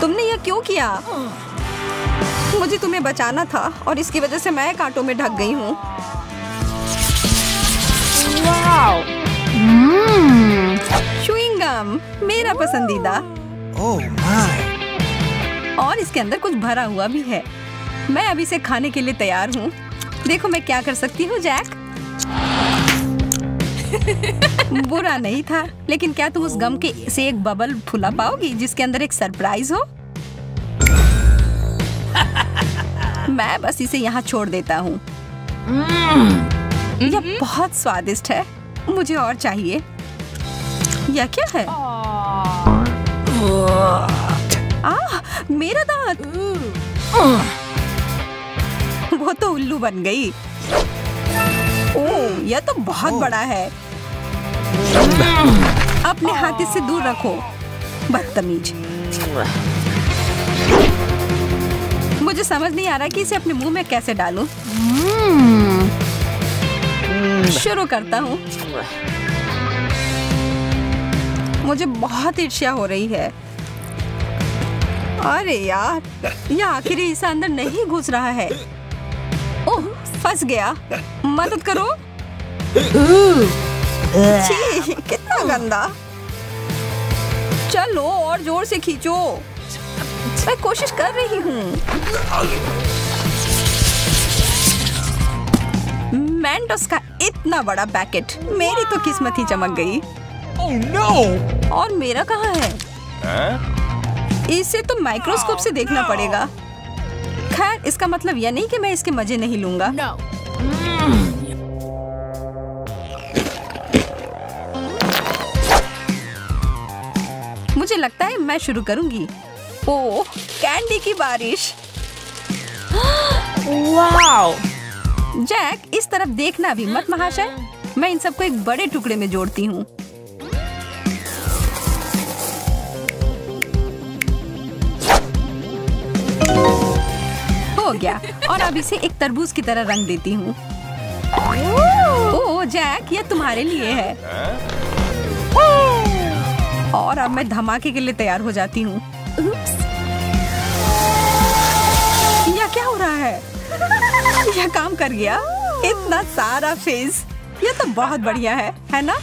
A: तुमने यह क्यों किया? मुझे तुम्हें बचाना था और इसकी वजह से मैं कांटों में ढक गई हूँ। च्युइंग गम, मेरा पसंदीदा।
B: Oh my!
A: और इसके अंदर कुछ भरा हुआ भी है। मैं अभी इसे खाने के लिए तैयार हूँ। देखो मैं क्या कर सकती हूँ, जैक। बुरा नहीं था, लेकिन क्या तुम उस गम के से एक बबल फुला पाओगी जिसके अंदर एक सरप्राइज हो? मैं बस इसे यहाँ छोड़ देता हूँ। यह बहुत स्वादिष्ट है। मुझे और चाहिए। यह क्या है? मेरा दांत। वो तो उल्लू बन गई। ओह, यह तो बहुत बड़ा है। अपने हाथ इससे दूर रखो, बदतमीज। मुझे समझ नहीं आ रहा कि इसे अपने मुंह में कैसे डालूं। शुरू करता हूँ। मुझे बहुत ईर्ष्या हो रही है। अरे यार, यह आखिर हिस्सा अंदर नहीं घुस रहा है। ओह, फंस गया। मदद करो। छी, कितना गंदा। चलो और जोर से खींचो। मैं कोशिश कर रही हूँ। मेंटोस का इतना बड़ा पैकेट। मेरी तो किस्मत ही चमक गई।
B: Oh no!
A: और मेरा कहाँ है? इसे तो माइक्रोस्कोप से देखना पड़ेगा। खैर, इसका मतलब यह नहीं कि मैं इसके मजे नहीं लूंगा। मुझे लगता है मैं शुरू करूंगी। ओह, कैंडी की बारिश। वाओ! जैक, इस तरफ देखना भी मत महाशय। मैं इन सबको एक बड़े टुकड़े में जोड़ती हूँ। हो गया। और अब इसे एक तरबूज की तरह रंग देती हूँ। ओह जैक, यह तुम्हारे लिए है। और अब मैं धमाके के लिए तैयार हो जाती हूँ। यह क्या हो रहा है? यह काम कर गया। इतना सारा फेस। यह तो बहुत बढ़िया है ना?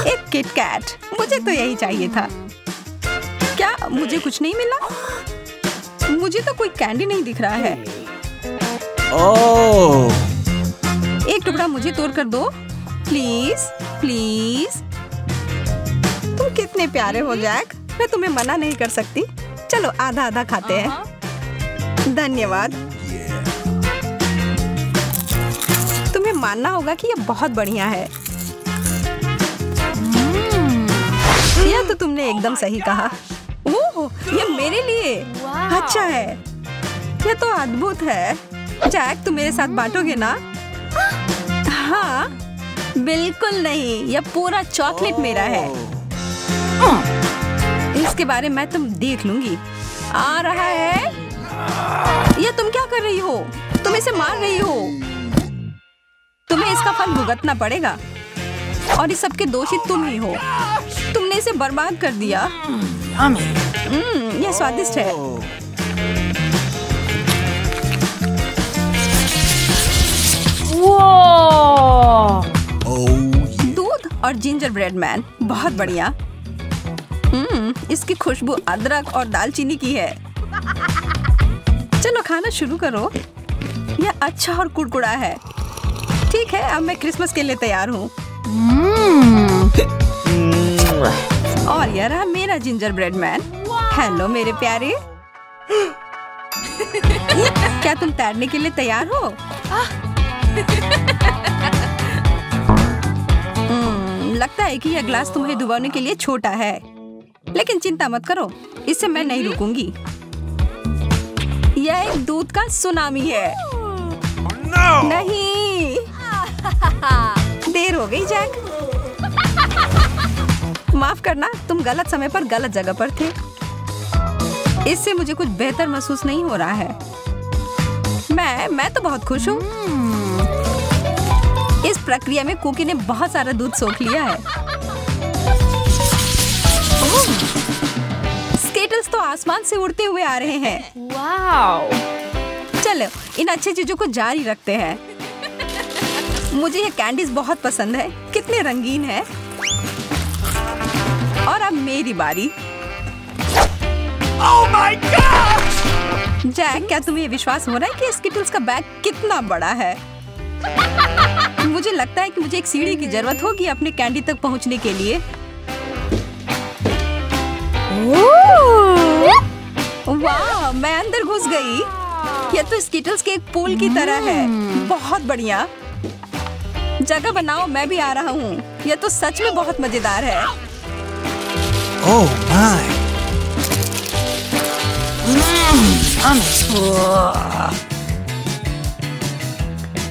A: एक किट कैट। मुझे तो यही चाहिए था। क्या मुझे कुछ नहीं मिला? मुझे तो कोई कैंडी नहीं दिख रहा है।
B: Oh!
A: एक टुकड़ा मुझे तोड़ कर दो, प्लीज प्लीज। तुम कितने प्यारे हो जैक। मैं तुम्हें मना नहीं कर सकती। चलो आधा आधा खाते हैं। धन्यवाद। तुम्हें मानना होगा कि यह बहुत बढ़िया है। यह तो तुमने एकदम सही कहा। ओह, ये मेरे लिए अच्छा है। यह तो अद्भुत है। जैक, तुम मेरे साथ बांटोगे ना? हाँ, बिल्कुल नहीं। यह पूरा चॉकलेट मेरा है। इसके बारे में तुम देख लूंगी। आ रहा है। यह तुम क्या कर रही हो? तुम इसे मार रही हो। तुम्हें इसका फल भुगतना पड़ेगा। और इस सब के दोषी तुम ही हो। तुमने इसे बर्बाद कर दिया। यह स्वादिष्ट है। दूध और जिंजर ब्रेड मैन, बहुत बढ़िया। इसकी खुशबू अदरक और दालचीनी की है। चलो खाना शुरू करो। यह अच्छा और कुड़कुड़ा है। ठीक है, अब मैं क्रिसमस के लिए तैयार हूँ। और यह रहा मेरा जिंजर ब्रेड मैन। हेलो मेरे प्यारे। क्या तुम तैरने के लिए तैयार हो? लगता है कि यह ग्लास तुम्हें डुबाने के लिए छोटा है। लेकिन चिंता मत करो, इससे मैं नहीं रुकूंगी। यह एक दूध का सुनामी है।
B: No!
A: नहीं। देर हो गई जैक। माफ करना, तुम गलत समय पर गलत जगह पर थे। इससे मुझे कुछ बेहतर महसूस नहीं हो रहा है। मैं तो बहुत खुश हूँ। इस प्रक्रिया में कुकी ने बहुत सारा दूध सोख लिया है। स्केटल्स तो आसमान से उड़ते हुए आ रहे हैं।
D: वाओ!
A: चलो इन अच्छी चीजों को जारी रखते हैं। मुझे ये कैंडीज बहुत पसंद है, कितने रंगीन है। और अब मेरी बारी।
B: Oh my gosh!
A: जैक, क्या तुम्हें विश्वास हो रहा है कि स्किटल्स का बैग कितना बड़ा है? मुझे लगता है कि मुझे एक सीढ़ी की जरूरत होगी अपने कैंडी तक पहुंचने के लिए। वाह, मैं अंदर घुस गई। यह तो स्किटल्स के एक पूल की तरह है। बहुत बढ़िया। जगह बनाओ, मैं भी आ रहा हूँ। यह तो सच में बहुत मजेदार है।
B: Oh my!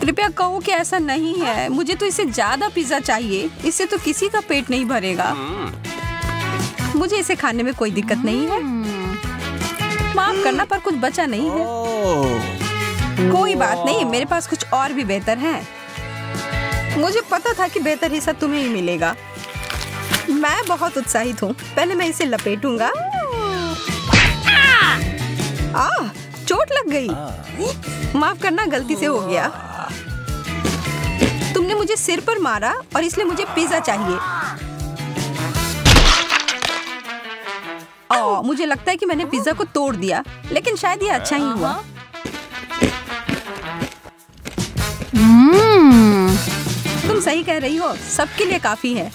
A: कृपया कहो कि ऐसा नहीं है। मुझे तो इससे ज्यादा पिज्जा चाहिए। इससे तो किसी का पेट नहीं भरेगा। मुझे इसे खाने में कोई दिक्कत नहीं है। माफ करना, पर कुछ बचा नहीं है।
B: Oh!
A: कोई बात नहीं, मेरे पास कुछ और भी बेहतर है। मुझे पता था कि बेहतर हिस्सा तुम्हें ही मिलेगा। मैं बहुत उत्साहित हूँ। पहले मैं इसे लपेटूंगा। चोट लग गई। माफ करना, गलती से हो गया। तुमने मुझे सिर पर मारा और इसलिए मुझे पिज्जा चाहिए। मुझे लगता है कि मैंने पिज्जा को तोड़ दिया, लेकिन शायद ये अच्छा ही हुआ। तुम सही कह रही हो, सबके लिए काफी है।